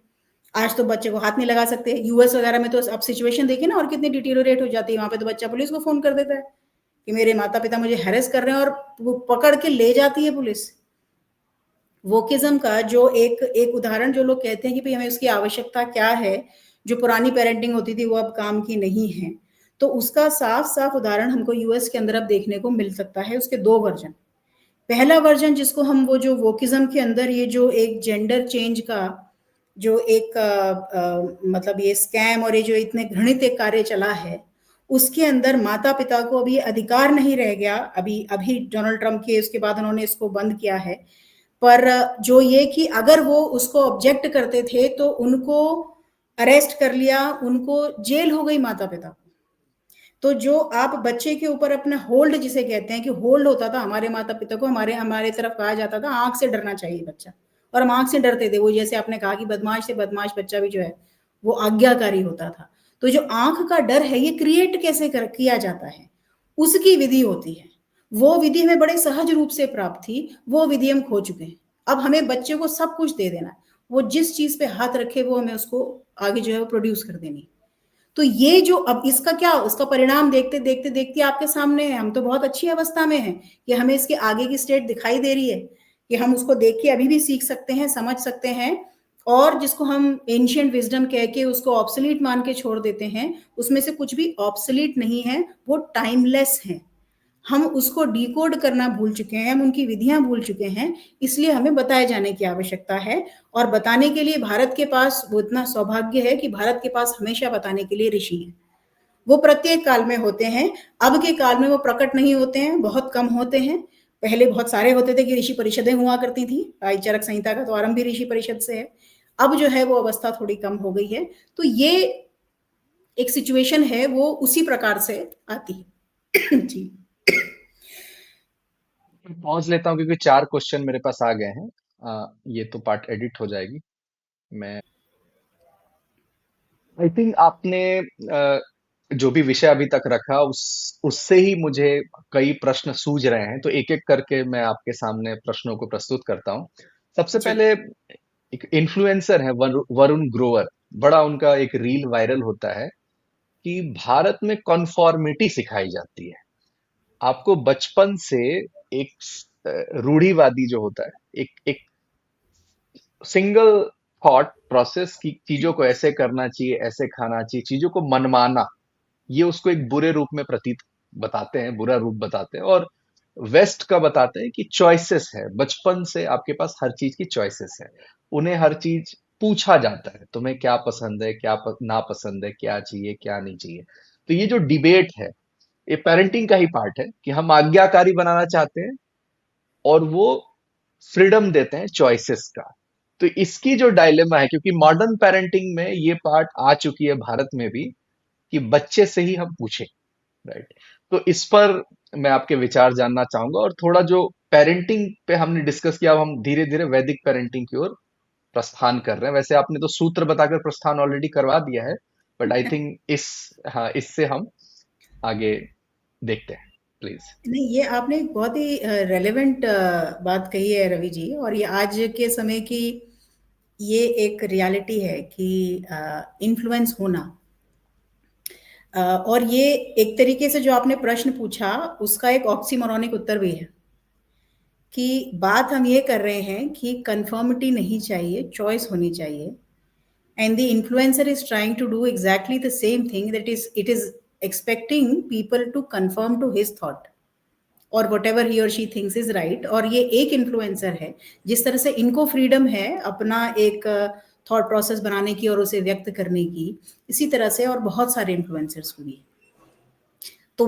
आज तो बच्चे को हाथ नहीं लगा सकते। यूएस वगैरह में तो अब सिचुएशन देखिए ना, और कितनी डिटीरियोरेट हो जाती है, वहां पे तो बच्चा पुलिस को फोन कर देता है कि मेरे माता पिता मुझे हैरेस कर रहे हैं, और वो पकड़ के ले जाती है पुलिस। वोकिज्म का जो एक एक उदाहरण जो लोग कहते हैं कि भाई हमें उसकी आवश्यकता क्या है, जो पुरानी पेरेंटिंग होती थी वो अब काम की नहीं है, तो उसका साफ साफ उदाहरण हमको यूएस के अंदर अब देखने को मिल सकता है। उसके 2 वर्जन। पहला वर्जन जिसको हम वो जो वोकिज्म के अंदर ये जो एक जेंडर चेंज का जो एक मतलब ये स्कैम और ये जो इतने घृणित एक कार्य चला है, उसके अंदर माता पिता को अभी अधिकार नहीं रह गया। अभी अभी डोनाल्ड ट्रंप के उसके बाद उन्होंने इसको बंद किया है, पर जो ये कि अगर वो उसको ऑब्जेक्ट करते थे तो उनको अरेस्ट कर लिया, उनको जेल हो गई माता पिता को। तो जो आप बच्चे के ऊपर अपना होल्ड जिसे कहते हैं कि होल्ड होता था, हमारे माता पिता को हमारे हमारे तरफ कहा जाता था आंख से डरना चाहिए बच्चा, और हम आंख से डरते थे। वो जैसे आपने कहा कि बदमाश से बदमाश बच्चा भी जो है वो आज्ञाकारी होता था। तो जो आंख का डर है ये क्रिएट कैसे किया जाता है, उसकी विधि होती है। वो विधि हमें बड़े सहज रूप से प्राप्त थी, वो विधि हम खो चुके हैं। अब हमें बच्चे को सब कुछ दे देना, वो जिस चीज पे हाथ रखे वो हमें उसको आगे जो है वो प्रोड्यूस कर देनी। तो ये जो अब इसका क्या, उसका परिणाम देखते देखते देखते आपके सामने है। हम तो बहुत अच्छी अवस्था में हैं कि हमें इसके आगे की स्टेट दिखाई दे रही है, कि हम उसको देख के अभी भी सीख सकते हैं, समझ सकते हैं, और जिसको हम एंशिएंट विजडम कह के उसको ऑब्सोलीट मान के छोड़ देते हैं, उसमें से कुछ भी ऑब्सोलीट नहीं है, वो टाइमलेस है। हम उसको डिकोड करना भूल चुके हैं, हम उनकी विधियां भूल चुके हैं, इसलिए हमें बताए जाने की आवश्यकता है। और बताने के लिए भारत के पास वो इतना सौभाग्य है कि भारत के पास हमेशा बताने के लिए ऋषि हैं। वो प्रत्येक काल में होते हैं। अब के काल में वो प्रकट नहीं होते हैं, बहुत कम होते हैं। पहले बहुत सारे होते थे कि ऋषि परिषदें हुआ करती थी। चरक संहिता का तो आरंभ भी ऋषि परिषद से है। अब जो है वो अवस्था थोड़ी कम हो गई है। तो ये एक सिचुएशन है, वो उसी प्रकार से आती है। जी। पहुंच लेता हूँ क्योंकि 4 क्वेश्चन मेरे पास आ गए हैं। ये तो पार्ट एडिट हो जाएगी। मैं आई थिंक आपने जो भी विषय अभी तक रखा उससे ही मुझे कई प्रश्न सूझ रहे हैं, तो एक एक करके मैं आपके सामने प्रश्नों को प्रस्तुत करता हूँ। सबसे जी। पहले, एक इन्फ्लुएंसर है वरुण ग्रोवर, बड़ा उनका एक रील वायरल होता है कि भारत में कॉन्फॉर्मिटी सिखाई जाती है। आपको बचपन से एक रूढ़िवादी जो होता है, एक एक सिंगल थॉट प्रोसेस की चीजों को ऐसे करना चाहिए, ऐसे खाना चाहिए, चीजों को मनमाना, ये उसको एक बुरे रूप में प्रतीत बताते हैं, बुरा रूप बताते हैं। और वेस्ट का बताते हैं कि चॉइसेस है, बचपन से आपके पास हर चीज की चॉइसेस है। उन्हें हर चीज पूछा जाता है, तुम्हें क्या पसंद है, क्या नापसंद है, क्या चाहिए, क्या नहीं चाहिए। तो ये जो डिबेट है, ये पेरेंटिंग का ही पार्ट है कि हम आज्ञाकारी बनाना चाहते हैं और वो फ्रीडम देते हैं चॉइसेस का। तो इसकी जो डायलेमा है, क्योंकि मॉडर्न पेरेंटिंग में ये पार्ट आ चुकी है भारत में भी, कि बच्चे से ही हम पूछें, राइट। तो इस पर मैं आपके विचार जानना चाहूंगा, और थोड़ा जो पेरेंटिंग पे हमने डिस्कस किया, अब हम धीरे धीरे वैदिक पेरेंटिंग की ओर प्रस्थान कर रहे हैं। वैसे आपने तो सूत्र बताकर प्रस्थान ऑलरेडी करवा दिया है, बट आई थिंक हाँ, इससे हम आगे देखते हैं, प्लीज। नहीं, ये आपने एक बहुत ही रेलेवेंट बात कही है रवि जी, और ये आज के समय की ये एक रियलिटी है कि इन्फ्लुएंस होना। और ये एक तरीके से जो आपने प्रश्न पूछा, उसका एक ऑक्सीमोरोनिक उत्तर भी है कि बात हम ये कर रहे हैं कि कंफर्मिटी नहीं चाहिए, चॉइस होनी चाहिए। And the influencer is trying to do exactly the same thing, that is it is expecting people to conform to his thought or whatever he or she thinks is right। और ये एक influencer है, जिस तरह से इनको freedom है अपना एक थॉट प्रोसेस बनाने की और उसे व्यक्त करने की, इसी तरह से और बहुत सारे इन्फ्लुएंसर्स को भी। तो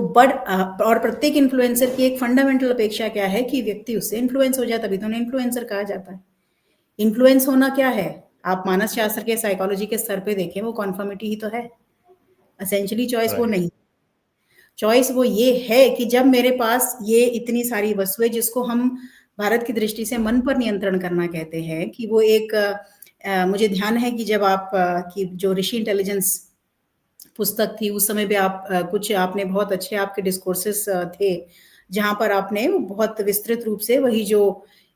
और प्रत्येक इन्फ्लुएंसर की एक फंडामेंटल अपेक्षा क्या है कि व्यक्ति उससे इन्फ्लुएंस हो जाए, तभी तो उन्हें इन्फ्लुएंसर कहा जाता है। इन्फ्लुएंस होना क्या है? आप मानस शास्त्र के, साइकोलॉजी के स्तर पे देखें, वो कॉन्फर्मिटी ही तो है। एसेंशियली चॉइस वो राइट। नहीं। चॉइस वो ये है कि जब मेरे पास ये इतनी सारी वस्तुएं, जिसको हम भारत की दृष्टि से मन पर नियंत्रण करना कहते हैं, कि वो एक मुझे ध्यान है कि जब आप की जो ऋषि इंटेलिजेंस पुस्तक थी, उस समय भी आप कुछ आपने बहुत अच्छे आपके डिस्कोर्सेस थे, जहां पर आपने बहुत विस्तृत रूप से वही जो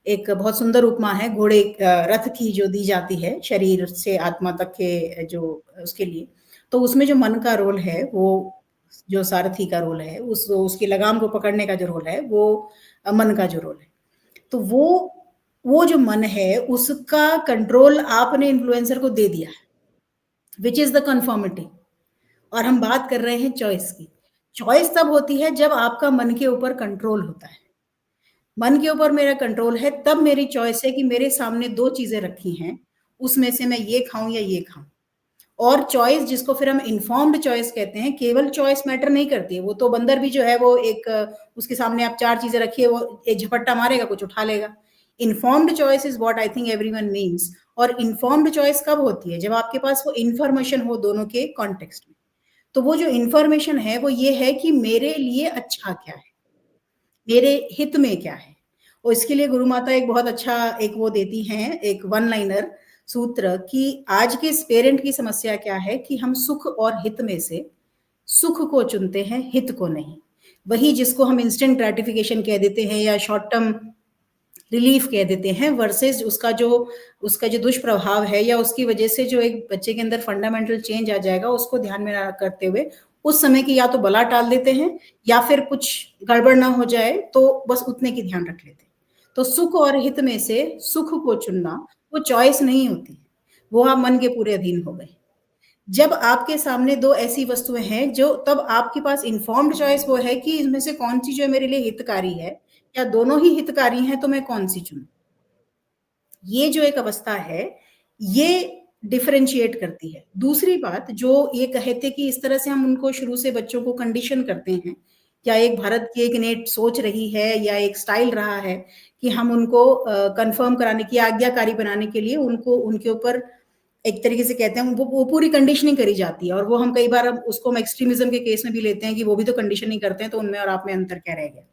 एक बहुत सुंदर उपमा है घोड़े रथ की जो दी जाती है, शरीर से आत्मा तक के जो उसके लिए, तो उसमें जो मन का रोल है, वो जो सारथी का रोल है, उसकी लगाम को पकड़ने का जो रोल है, वो मन का जो रोल है। तो वो जो मन है, उसका कंट्रोल आपने इन्फ्लुएंसर को दे दिया है, विच इज द कन्फर्मिटी। और हम बात कर रहे हैं चॉइस की। चॉइस तब होती है जब आपका मन के ऊपर कंट्रोल होता है। मन के ऊपर मेरा कंट्रोल है, तब मेरी चॉइस है कि मेरे सामने दो चीजें रखी हैं, उसमें से मैं ये खाऊं या ये खाऊं। और चॉइस, जिसको फिर हम इन्फॉर्म्ड चॉइस कहते हैं, केवल चॉइस मैटर नहीं करती है। वो तो बंदर भी जो है वो एक उसके सामने आप चार चीजें रखिए, वो एक झपट्टा मारेगा, कुछ उठा लेगा। Informed choice is what I think everyone means. और इन्फॉर्म्ड चॉइस कब होती है? जब आपके पास वो इन्फॉर्मेशन हो दोनों के कॉन्टेक्स्ट में। तो वो जो इन्फॉर्मेशन है, वो ये है कि मेरे लिए अच्छा क्या है, मेरे हित में क्या है। और इसके लिए गुरु माता एक बहुत अच्छा एक वो देती हैं, एक वन लाइनर सूत्र, कि आज के इस पेरेंट की समस्या क्या है कि हम सुख और हित में से सुख को चुनते हैं, हित को नहीं। वही जिसको हम इंस्टेंट ग्रेटिफिकेशन कह देते हैं या शॉर्ट टर्म रिलीफ कह देते हैं, वर्सेस उसका जो दुष्प्रभाव है, या उसकी वजह से जो एक बच्चे के अंदर फंडामेंटल चेंज आ जाएगा, उसको ध्यान में ना करते हुए उस समय की या तो बला टाल देते हैं, या फिर कुछ गड़बड़ ना हो जाए तो बस उतने की ध्यान रख लेते हैं। तो सुख और हित में से सुख को चुनना वो चॉइस नहीं होती, वो आप मन के पूरे अधीन हो गए। जब आपके सामने 2 ऐसी वस्तुएँ हैं, जो तब आपके पास इन्फॉर्म्ड चॉइस वो है कि इनमें से कौन-सी जो है मेरे लिए हितकारी है, या दोनों ही हितकारी हैं, तो मैं कौन-सी चुनूँ? ये जो एक अवस्था है, ये डिफरेंशिएट करती है। दूसरी बात जो ये कहे थे कि इस तरह से हम उनको शुरू से बच्चों को कंडीशन करते हैं, या एक भारत की एक इनेट सोच रही है या एक स्टाइल रहा है कि हम उनको कन्फर्म कराने की, आज्ञाकारी बनाने के लिए उनको उनके ऊपर एक तरीके से कहते हैं वो पूरी कंडीशनिंग करी जाती है, और वो हम कई बार उसको हम एक्सट्रीमिज्म के केस में भी लेते हैं कि वो भी तो कंडीशनिंग करते हैं, तो उनमें और आप में अंतर क्या रह गया?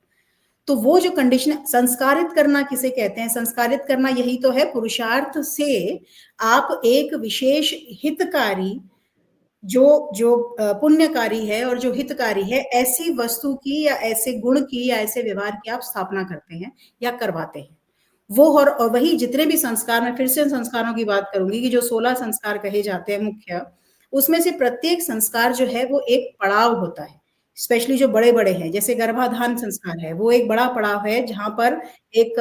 तो वो जो कंडीशन संस्कारित करना किसे कहते हैं? संस्कारित करना यही तो है, पुरुषार्थ से आप एक विशेष हितकारी जो जो पुण्यकारी है और जो हितकारी है, ऐसी वस्तु की या ऐसे गुण की या ऐसे व्यवहार की आप स्थापना करते हैं या करवाते हैं। वो और वही जितने भी संस्कार, मैं फिर से संस्कारों की बात करूँगी कि जो 16 संस्कार कहे जाते हैं मुख्य, उसमें से प्रत्येक संस्कार जो है वो एक पड़ाव होता है। स्पेशली जो बड़े-बड़े हैं, जैसे गर्भाधान संस्कार है, वो एक बड़ा पड़ाव है जहाँ पर एक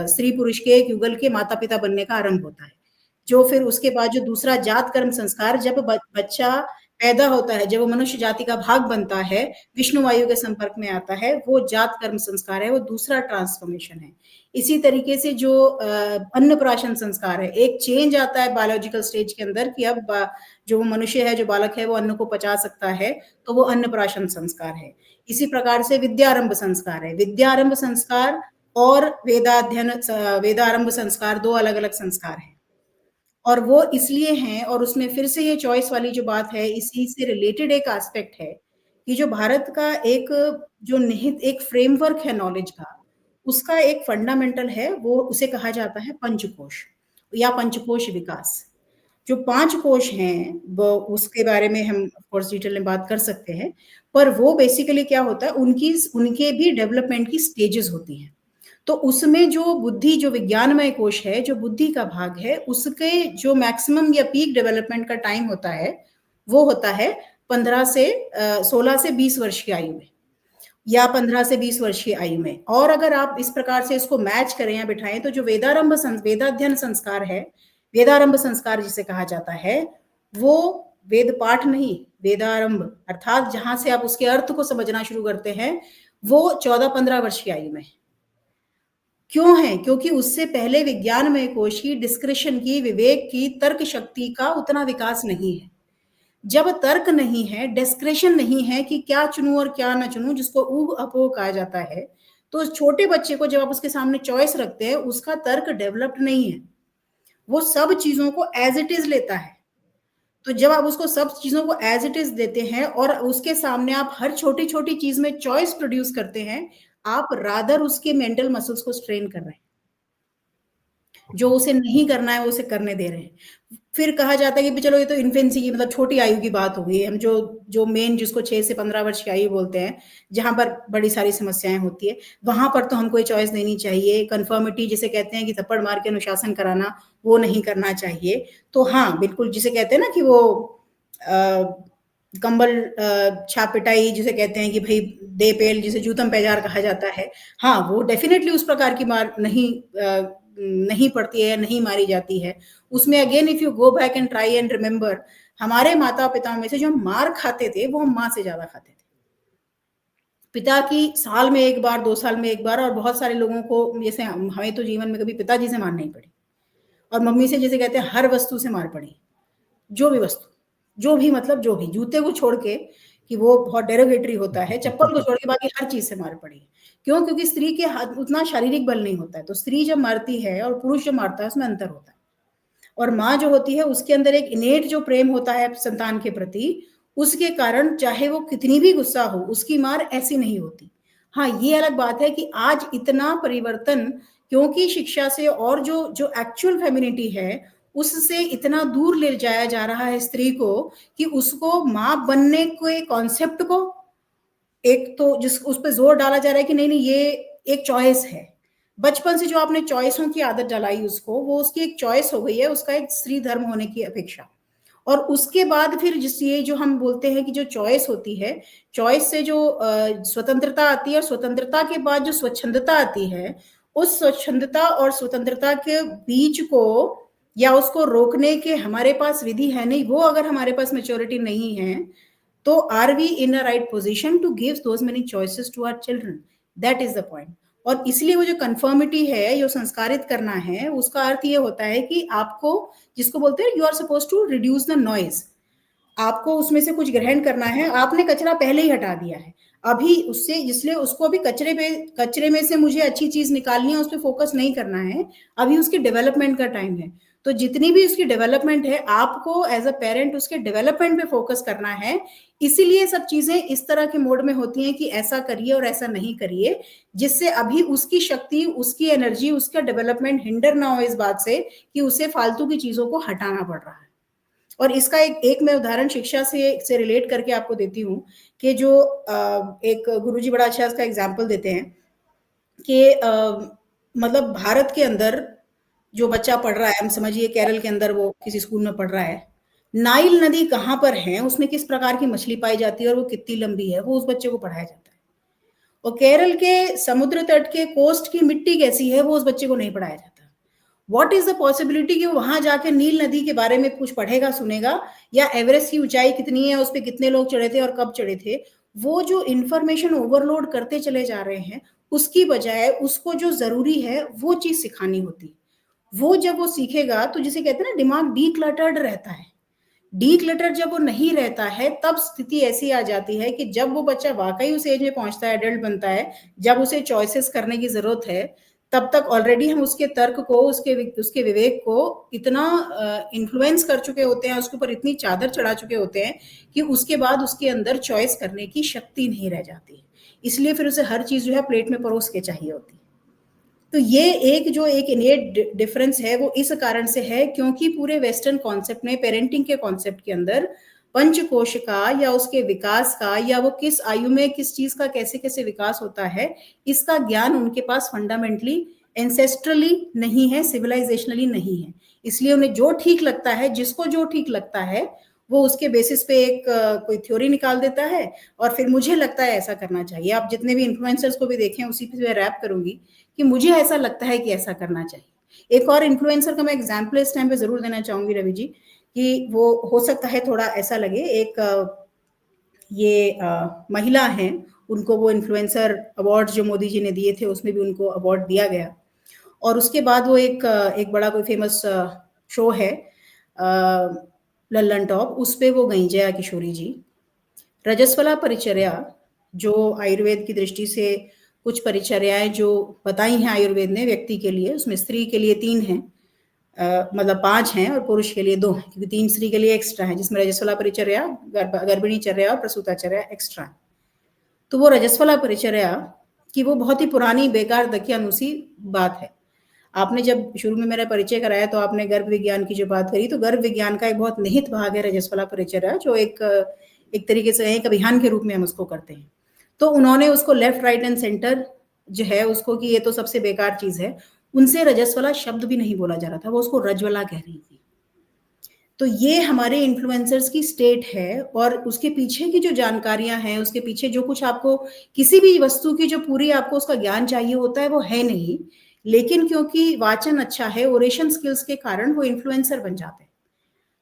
स्त्री पुरुष के एक युगल के माता-पिता बनने का आरंभ होता है। जो फिर उसके बाद जो दूसरा जात कर्म संस्कार, जब बच्चा पैदा होता है, जब वो मनुष्य जाति का भाग बनता है, विष्णु वायु के संपर्क में आता है, वो जात कर्म संस्कार है, वो दूसरा ट्रांसफॉर्मेशन है। इसी तरीके से जो अन्नप्राशन संस्कार है, एक चेंज आता है बायोलॉजिकल स्टेज के अंदर कि अब जो मनुष्य है, जो बालक है, वो अन्न को पचा सकता है, तो वो अन्नप्राशन संस्कार है। इसी प्रकार से विद्यारंभ संस्कार है। विद्यारंभ संस्कार और वेदारंभ संस्कार 2 अलग-अलग संस्कार हैं। और वो इसलिए हैं, और उसमें फिर से ये चॉइस वाली जो बात है, इसी से रिलेटेड एक एस्पेक्ट है कि जो भारत का एक जो निहित एक फ्रेमवर्क है नॉलेज का, उसका एक फंडामेंटल है, वो उसे कहा जाता है पंचकोश या पंचकोश विकास। जो 5 कोश हैं, वो उसके बारे में हम ऑफ कोर्स डिटेल में बात कर सकते हैं, पर वो बेसिकली क्या होता है, उनके भी डेवलपमेंट की स्टेजेस होती हैं। तो उसमें जो बुद्धि, जो विज्ञानमय कोश है, जो बुद्धि का भाग है, उसके जो मैक्सिमम या पीक डेवलपमेंट का टाइम होता है, वो होता है 15 से 16 से 20 वर्ष की आयु में, या 15 से 20 वर्ष की आयु में। और अगर आप इस प्रकार से इसको मैच करें या बिठाएं, तो जो वेदाध्ययन संस्कार है, वेदारंभ संस्कार जिसे कहा जाता है, वो वेद पाठ नहीं, वेदारंभ अर्थात जहां से आप उसके अर्थ को समझना शुरू करते हैं, वो 14-15 वर्ष की आयु में। क्यों है? क्योंकि उससे पहले विज्ञानमय कोश की, डिस्क्रिशन की, विवेक की, तर्क शक्ति का उतना विकास नहीं है। जब तर्क नहीं है, डिस्क्रिशन नहीं है कि क्या चुनूं और क्या ना चुनूं, जिसको ऊह अपोह कहा जाता है, तो छोटे बच्चे को जब आप उसके सामने चॉइस रखते हैं, उसका तर्क डेवलप्ड नहीं है। वो सब चीजों को एज इट इज लेता है। तो जब आप उसको सब चीजों को एज इट इज देते हैं और उसके सामने आप हर छोटी छोटी चीज में चॉइस प्रोड्यूस करते हैं, आप रादर उसके मेंटल मसल्स को स्ट्रेन कर रहे हैं। जो उसे नहीं करना है, वो उसे करने दे रहे हैं। फिर कहा जाता है कि चलो ये तो इन्फेंसी की, मतलब छोटी आयु की बात हो गई। हम जो जो मेन जिसको 6 से 15 वर्ष की आयु बोलते हैं, जहां पर बड़ी सारी समस्याएं होती है, वहां पर तो हमको चॉइस देनी चाहिए। कंफर्मिटी जिसे कहते हैं कि थप्पड़ मार के अनुशासन कराना, वो नहीं करना चाहिए। तो हाँ, बिल्कुल, जिसे कहते हैं ना कि वो कंबल छाप पिटाई जिसे कहते हैं कि भाई दे पेल, जिसे जूतम पैजार कहा जाता है, हाँ, वो डेफिनेटली उस प्रकार की मार नहीं पड़ती है, नहीं मारी जाती है। उसमें again if you go back and try and remember, हमारे माता पिताओं में से जो हम मार खाते थे, वो हम माँ से ज्यादा खाते थे। पिता की साल में एक बार, 2 साल में एक बार, और बहुत सारे लोगों को, जैसे हमें तो जीवन में कभी पिताजी से मार नहीं पड़ी, और मम्मी से जैसे कहते हैं हर वस्तु से मार पड़ी। जो भी वस्तु, जो भी मतलब जो भी, जूते को छोड़ के, कि वो बहुत डेरोगेटरी होता है, चप्पल को छोड़ के बाकी हर चीज से मार पड़ी। क्यों? क्योंकि स्त्री के हाथ उतना शारीरिक बल नहीं होता है, तो स्त्री जब मारती है और पुरुष जब मारता है, उसमें अंतर होता है। और माँ जो होती है, उसके अंदर एक इनेट जो प्रेम होता है संतान के प्रति, उसके कारण चाहे वो कितनी भी गुस्सा हो, उसकी मार ऐसी नहीं होती। हाँ, ये अलग बात है कि आज इतना परिवर्तन, क्योंकि शिक्षा से और जो जो एक्चुअल फेमिनिटी है, उससे इतना दूर ले जाया जा रहा है स्त्री को, कि उसको माँ बनने के कॉन्सेप्ट को, एक तो जिस उस पर जोर डाला जा रहा है कि नहीं नहीं, ये एक चॉइस है। बचपन से जो आपने चॉइसों की आदत डलाई उसको, वो उसकी एक चॉइस हो गई है, उसका एक स्त्री धर्म होने की अपेक्षा। और उसके बाद फिर जिस ये जो हम बोलते हैं कि जो चॉइस होती है, चॉइस से जो स्वतंत्रता आती है, और स्वतंत्रता के बाद जो स्वच्छंदता आती है, उस स्वच्छंदता और स्वतंत्रता के बीच को या उसको रोकने के हमारे पास विधि है नहीं, वो अगर हमारे पास मेच्योरिटी नहीं है, तो are we in a right position to give those many choices to our children? That is the point. और इसलिए वो जो कन्फर्मिटी है, जो संस्कारित करना है, उसका अर्थ ये होता है कि आपको, जिसको बोलते हैं you are suppose to reduce the noise, आपको उसमें से कुछ ग्रहण करना है, आपने कचरा पहले ही हटा दिया है, अभी उससे, इसलिए उसको अभी कचरे में से मुझे अच्छी चीज निकालनी है, उस पर फोकस नहीं करना है, अभी उसकी डेवलपमेंट का टाइम है। तो जितनी भी उसकी डेवलपमेंट है, आपको एज अ पेरेंट उसके डेवलपमेंट पे फोकस करना है। इसीलिए सब चीजें इस तरह के मोड में होती हैं कि ऐसा करिए और ऐसा नहीं करिए, जिससे अभी उसकी शक्ति, उसकी एनर्जी, उसका डेवलपमेंट हिंडर ना हो इस बात से कि उसे फालतू की चीजों को हटाना पड़ रहा है। और इसका एक मैं उदाहरण शिक्षा से रिलेट करके आपको देती हूँ कि जो एक गुरुजी बड़ा अच्छा इसका एग्जाम्पल देते हैं कि मतलब भारत के अंदर जो बच्चा पढ़ रहा है, हम समझिए केरल के अंदर वो किसी स्कूल में पढ़ रहा है, नाइल नदी कहाँ पर है, उसमें किस प्रकार की मछली पाई जाती है और वो कितनी लंबी है, वो उस बच्चे को पढ़ाया जाता है। और केरल के समुद्र तट के कोस्ट की मिट्टी कैसी है, वो उस बच्चे को नहीं पढ़ाया जाता। व्हाट इज द पॉसिबिलिटी कि वो वहां जाके नील नदी के बारे में कुछ पढ़ेगा, सुनेगा, या एवरेस्ट की ऊंचाई कितनी है, उस पर कितने लोग चढ़े थे और कब चढ़े थे। वो जो इंफॉर्मेशन ओवरलोड करते चले जा रहे हैं, उसकी बजाय उसको जो जरूरी है वो चीज सिखानी होती। वो जब वो सीखेगा तो जिसे कहते हैं ना, दिमाग डीक्लटर्ड रहता है। डीक्लटर जब वो नहीं रहता है, तब स्थिति ऐसी आ जाती है कि जब वो बच्चा वाकई उस एज में पहुंचता है, एडल्ट बनता है, जब उसे चॉइसेस करने की जरूरत है, तब तक ऑलरेडी हम उसके तर्क को, उसके विवेक को इतना इन्फ्लुएंस कर चुके होते हैं, उसके ऊपर इतनी चादर चढ़ा चुके होते हैं कि उसके बाद उसके अंदर चॉइस करने की शक्ति नहीं रह जाती। इसलिए फिर उसे हर चीज जो है प्लेट में परोस के चाहिए होती। तो ये एक इनेट डिफरेंस है, वो इस कारण से है क्योंकि पूरे वेस्टर्न कॉन्सेप्ट में, पेरेंटिंग के कॉन्सेप्ट के अंदर, पंचकोश का या उसके विकास का, या वो किस आयु में किस चीज का कैसे कैसे विकास होता है, इसका ज्ञान उनके पास फंडामेंटली एंसेस्ट्रली नहीं है, सिविलाइजेशनली नहीं है। इसलिए उन्हें जो ठीक लगता है, जिसको जो ठीक लगता है, वो उसके बेसिस पे एक कोई थ्योरी निकाल देता है और फिर मुझे लगता है ऐसा करना चाहिए। आप जितने भी इन्फ्लुएंसर्स को भी देखें, उसी पे रैप करूंगी कि मुझे ऐसा लगता है कि ऐसा करना चाहिए। एक और इन्फ्लुएंसर का मैं एग्जाम्पल इस टाइम पे जरूर देना चाहूंगी रवि जी, कि वो हो सकता है थोड़ा ऐसा लगे, एक ये महिला हैं, उनको वो इन्फ्लुएंसर अवार्ड जो मोदी जी ने दिए थे, उसमें भी उनको अवार्ड दिया गया। और उसके बाद वो एक बड़ा कोई फेमस शो है लल्लन टॉप, उस पे वो गई, जया किशोरी जी। रजस्वला परिचर्या, जो आयुर्वेद की दृष्टि से कुछ परिचर्याएं जो बताई हैं आयुर्वेद ने व्यक्ति के लिए, उसमें स्त्री के लिए 3 हैं, मतलब 5 हैं, और पुरुष के लिए 2 हैं, क्योंकि 3 स्त्री के लिए एक्स्ट्रा है, जिसमें रजस्वला परिचर्या, गर्भिणी चर्या और प्रसूताचर्या एक्स्ट्रा है। तो वो रजस्वला परिचर्या की वो बहुत ही पुरानी बेकार दकियानुसी बात है। आपने जब शुरू में मेरा परिचय कराया तो आपने गर्भ विज्ञान की जो बात करी, तो गर्भ विज्ञान का एक बहुत निहित भाग है रजस्वला परिचर्या, जो एक तरीके से एक अभियान के रूप में हम उसको करते हैं। तो उन्होंने उसको लेफ्ट राइट एंड सेंटर जो है उसको, कि ये तो सबसे बेकार चीज है, उनसे रजस्वला शब्द भी नहीं बोला जा रहा था, वो उसको रजवला कह रही थी। तो ये हमारे इन्फ्लुएंसर्स की स्टेट है, और उसके पीछे की जो जानकारियां हैं, उसके पीछे जो कुछ आपको, किसी भी वस्तु की जो पूरी आपको उसका ज्ञान चाहिए होता है, वो है नहीं, लेकिन क्योंकि वाचन अच्छा है, ओरेशन स्किल्स के कारण वो इन्फ्लुएंसर बन जाते हैं।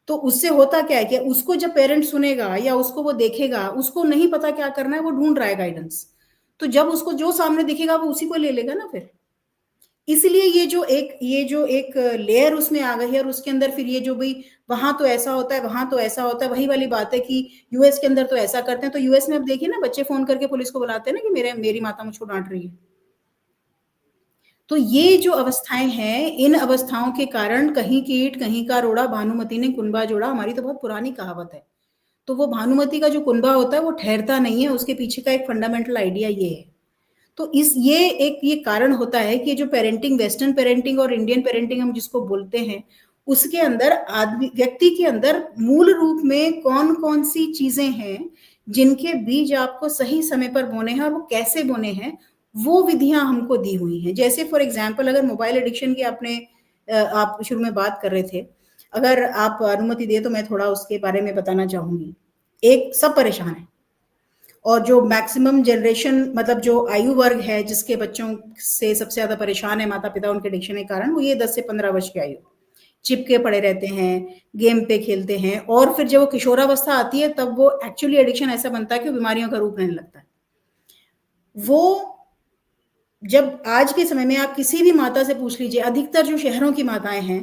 तो उससे होता क्या है कि उसको जब पेरेंट सुनेगा या उसको वो देखेगा, उसको नहीं पता क्या करना है, वो ढूंढ रहा है गाइडेंस, तो जब उसको जो सामने दिखेगा वो उसी को ले लेगा ना फिर। इसलिए ये जो एक लेयर उसमें आ गई है, और उसके अंदर फिर ये जो भाई वहां तो ऐसा होता है, वहां तो ऐसा होता है, वही वाली बात है कि यूएस के अंदर तो ऐसा करते हैं। तो यूएस में अब देखिए ना, बच्चे फोन करके पुलिस को बुलाते हैं ना कि मेरी माता मुझको डांट रही है। तो ये जो अवस्थाएं हैं, इन अवस्थाओं के कारण कहीं कीट कहीं का रोड़ा, भानुमति ने कुनबा जोड़ा, हमारी तो बहुत पुरानी कहावत है। तो वो भानुमति का जो कुनबा होता है वो ठहरता नहीं है, उसके पीछे का एक फंडामेंटल आइडिया ये है। तो ये कारण होता है कि जो पेरेंटिंग, वेस्टर्न पेरेंटिंग और इंडियन पेरेंटिंग हम जिसको बोलते हैं, उसके अंदर आदमी, व्यक्ति के अंदर मूल रूप में कौन कौन सी चीजें हैं जिनके बीज आपको सही समय पर बोने हैं, और वो कैसे बोने हैं, वो विधियां हमको दी हुई हैं। जैसे फॉर एग्जाम्पल, अगर मोबाइल एडिक्शन की आप शुरू में बात कर रहे थे, अगर आप अनुमति दे तो मैं थोड़ा उसके बारे में बताना चाहूंगी। एक, सब परेशान है, और जो मैक्सिमम जनरेशन, मतलब जो आयु वर्ग है जिसके बच्चों से सबसे ज्यादा परेशान है माता पिता उनके एडिक्शन के कारण, वो ये 10 से 15 वर्ष की आयु। चिपके पड़े रहते हैं, गेम पे खेलते हैं, और फिर जब वो किशोरावस्था आती है तब वो एक्चुअली एडिक्शन ऐसा बनता है कि वो बीमारियों का रूप लेने लगता है। वो जब आज के समय में आप किसी भी माता से पूछ लीजिए, अधिकतर जो शहरों की माताएँ हैं,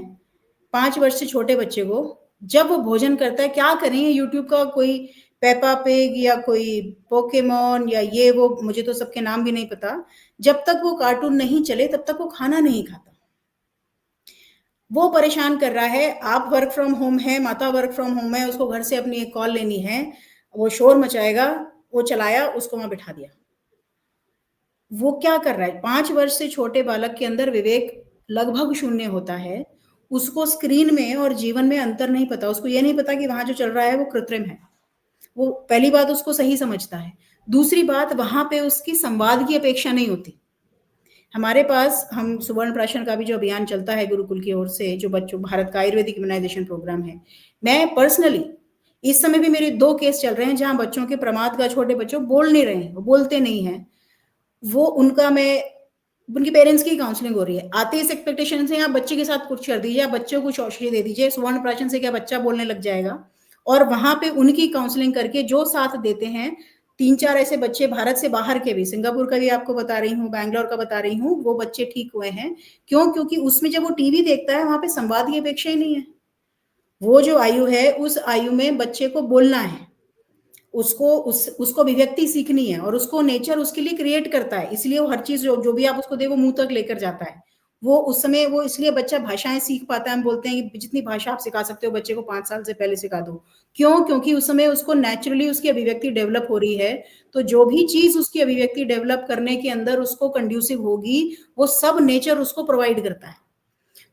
5 वर्ष से छोटे बच्चे को जब वो भोजन करता है, क्या करें, यूट्यूब का कोई पेपा पिग या कोई पोकेमॉन या ये वो, मुझे तो सबके नाम भी नहीं पता, जब तक वो कार्टून नहीं चले तब तक वो खाना नहीं खाता। वो परेशान कर रहा है, आप वर्क फ्रॉम होम है, माता वर्क फ्रॉम होम है, उसको घर से अपनी एक कॉल लेनी है, वो शोर मचाएगा, वो चलाया, उसको वहाँ बिठा दिया। वो क्या कर रहा है? 5 वर्ष से छोटे बालक के अंदर विवेक लगभग शून्य होता है। उसको स्क्रीन में और जीवन में अंतर नहीं पता। उसको ये नहीं पता कि वहाँ जो चल रहा है वो कृत्रिम है। वो पहली बात उसको सही समझता है। दूसरी बात, वहाँ पे उसकी संवाद की अपेक्षा नहीं होती। हमारे पास हम सुवर्ण प्राशन का भी जो अभियान चलता है गुरुकुल की ओर से, जो बच्चों भारत का आयुर्वेदिक इम्यूनाइजेशन प्रोग्राम है, मैं पर्सनली इस समय भी मेरे 2 केस चल रहे हैं जहाँ बच्चों के प्रमाद का, छोटे बच्चों बोल नहीं रहे हैं, वो बोलते नहीं हैं। वो उनका मैं उनके पेरेंट्स की काउंसलिंग हो रही है। आते इस एक्सपेक्टेशन से आप बच्चे के साथ कुछ कर दीजिए, आप बच्चे को कुछ औषधि दे दीजिए, सुवर्ण प्राशन से क्या बच्चा बोलने लग जाएगा। और वहां पे उनकी काउंसलिंग करके जो साथ देते हैं, 3-4 ऐसे बच्चे भारत से बाहर के भी, सिंगापुर का भी आपको बता रही हूँ, बैंगलोर का बता रही हूँ, वो बच्चे ठीक हुए हैं। क्यों? क्योंकि उसमें जब वो टीवी देखता है, वहां पे संवाद की अपेक्षा ही नहीं है। वो जो आयु है, उस आयु में बच्चे को बोलना है, उसको अभिव्यक्ति सीखनी है, और उसको नेचर उसके लिए क्रिएट करता है। इसलिए वो हर चीज जो भी आप उसको दे वो मुंह तक लेकर जाता है। वो उस समय वो इसलिए बच्चा भाषाएं सीख पाता है। हम बोलते हैं कि जितनी भाषा आप सिखा सकते हो बच्चे को 5 साल से पहले सिखा दो। क्यों? क्योंकि उस समय उसको नेचुरली उसकी अभिव्यक्ति डेवलप हो रही है। तो जो भी चीज उसकी अभिव्यक्ति डेवलप करने के अंदर उसको कंड्यूसिव होगी, वो सब नेचर उसको प्रोवाइड करता है।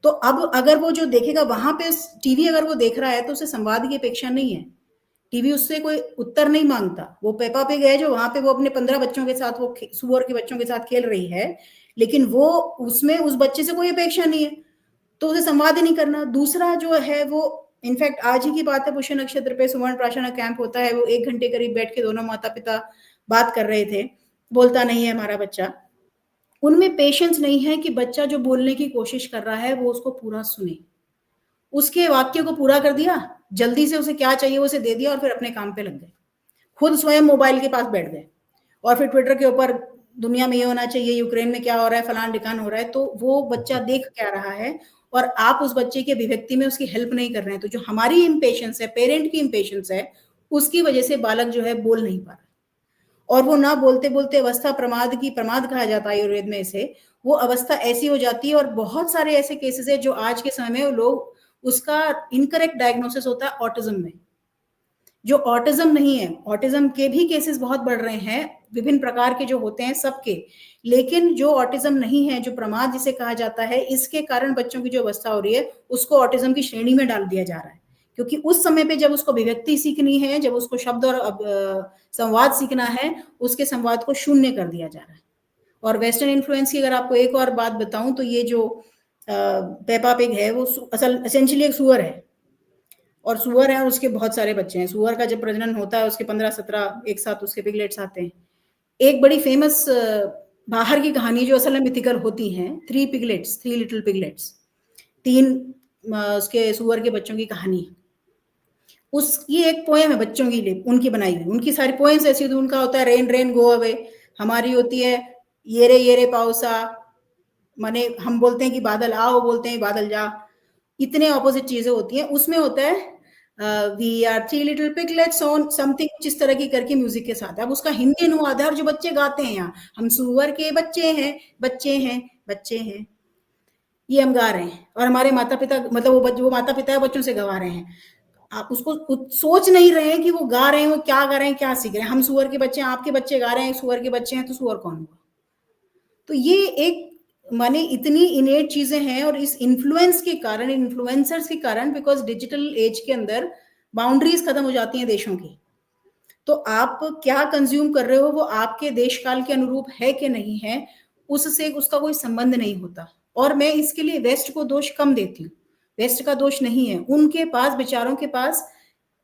तो अब अगर वो जो देखेगा वहां पे, टीवी अगर वो देख रहा है तो उसे संवाद की अपेक्षा नहीं है। टीवी उससे कोई उत्तर नहीं मांगता। वो पेपा पे गए जो वहां पे वो अपने 15 बच्चों के साथ, वो सुअर के बच्चों के साथ खेल रही है, लेकिन वो उसमें उस बच्चे से कोई अपेक्षा नहीं है, तो उसे संवाद ही नहीं करना। दूसरा जो है वो, इनफैक्ट आज ही की बात है, पुष्य नक्षत्र पे सुवर्ण प्राशन कैंप होता है, वो 1 घंटे करीब बैठ के दोनों माता पिता बात कर रहे थे। बोलता नहीं है हमारा बच्चा। उनमें पेशेंस नहीं है कि बच्चा जो बोलने की कोशिश कर रहा है वो उसको पूरा सुने। उसके वाक्य को पूरा कर दिया, जल्दी से उसे क्या चाहिए उसे दे दिया, और फिर अपने काम पे लग गए। खुद स्वयं मोबाइल के पास बैठ गए, और फिर ट्विटर के ऊपर दुनिया में ये होना चाहिए, यूक्रेन में क्या हो रहा है, फलान ढिकान हो रहा है। तो वो बच्चा देख क्या रहा है, और आप उस बच्चे की अभिव्यक्ति में उसकी हेल्प नहीं कर रहे हैं। तो जो हमारी इम्पेशंस है, पेरेंट की इम्पेशंस है, उसकी वजह से बालक जो है बोल नहीं पा रहा। और वो ना बोलते बोलते अवस्था, प्रमाद कहा जाता है आयुर्वेद में इसे, वो अवस्था ऐसी हो जाती है। और बहुत सारे ऐसे केसेस है जो आज के समय में लोग, उसका इनकरेक्ट डायग्नोसिस होता है ऑटिज्म में। जो ऑटिज्म नहीं है, ऑटिज्म के भी केसेस बहुत बढ़ रहे हैं, विभिन्न प्रकार के जो होते हैं सबके। लेकिन जो ऑटिज्म नहीं है, जो प्रमाद जिसे कहा जाता है, इसके कारण बच्चों की जो अवस्था हो रही है उसको ऑटिज्म की श्रेणी में डाल दिया जा रहा है। क्योंकि उस समय पे जब उसको अभिव्यक्ति सीखनी है, जब उसको शब्द और संवाद सीखना है, उसके संवाद को शून्य कर दिया जा रहा है। और वेस्टर्न इन्फ्लुएंस की अगर आपको एक और बात बताऊं तो ये जो पेपा पिग है वो असल एसेंशियली एक सुअर है, और सुअर है और उसके बहुत सारे बच्चे हैं। सुअर का जब प्रजनन होता है उसके 15-17 एक साथ उसके पिगलेट्स आते हैं। एक बड़ी फेमस बाहर की कहानी जो असल में मिथिकल होती है, 3 लिटिल पिगलेट्स, 3 उसके सुअर के बच्चों की कहानी। उसकी एक पोएम है बच्चों के लिए, उनकी बनाई हुई। उनकी सारी पोएम्स ऐसी होती, उनका होता है रेन रेन गो अवे, हमारी होती है ये रे पाउसा, माने हम बोलते हैं कि बादल आओ, बोलते हैं बादल जा। इतने ऑपोजिट चीजें होती हैं। उसमें होता है we are 3 little piglets on something, कुछ इस तरह की करके म्यूजिक के साथ। अब उसका हिंदी अनुवाद है, और जो बच्चे गाते हैं यहाँ, हम सुअर के बच्चे हैं, बच्चे हैं, बच्चे हैं, ये हम गा रहे हैं। और हमारे माता पिता, मतलब वो माता पिता है, बच्चों से गवा रहे हैं। आप उसको सोच नहीं रहे हैं कि वो गा रहे हैं, वो क्या गा रहे हैं, क्या सीख रहे हैं। हम सुअर के बच्चे हैं, आपके बच्चे गा रहे हैं, सुअर के बच्चे हैं, तो सुअर कौन हुआ? तो ये एक, माने इतनी इनेट चीजें हैं। और इस इन्फ्लुएंस के कारण, इन्फ्लुएंसर्स के कारण, बिकॉज डिजिटल एज के अंदर बाउंड्रीज खत्म हो जाती हैं देशों की। तो आप क्या कंज्यूम कर रहे हो वो आपके देश काल के अनुरूप है कि नहीं है, उससे उसका कोई संबंध नहीं होता। और मैं इसके लिए वेस्ट को दोष कम देती हूँ। वेस्ट का दोष नहीं है, उनके पास, बेचारों के पास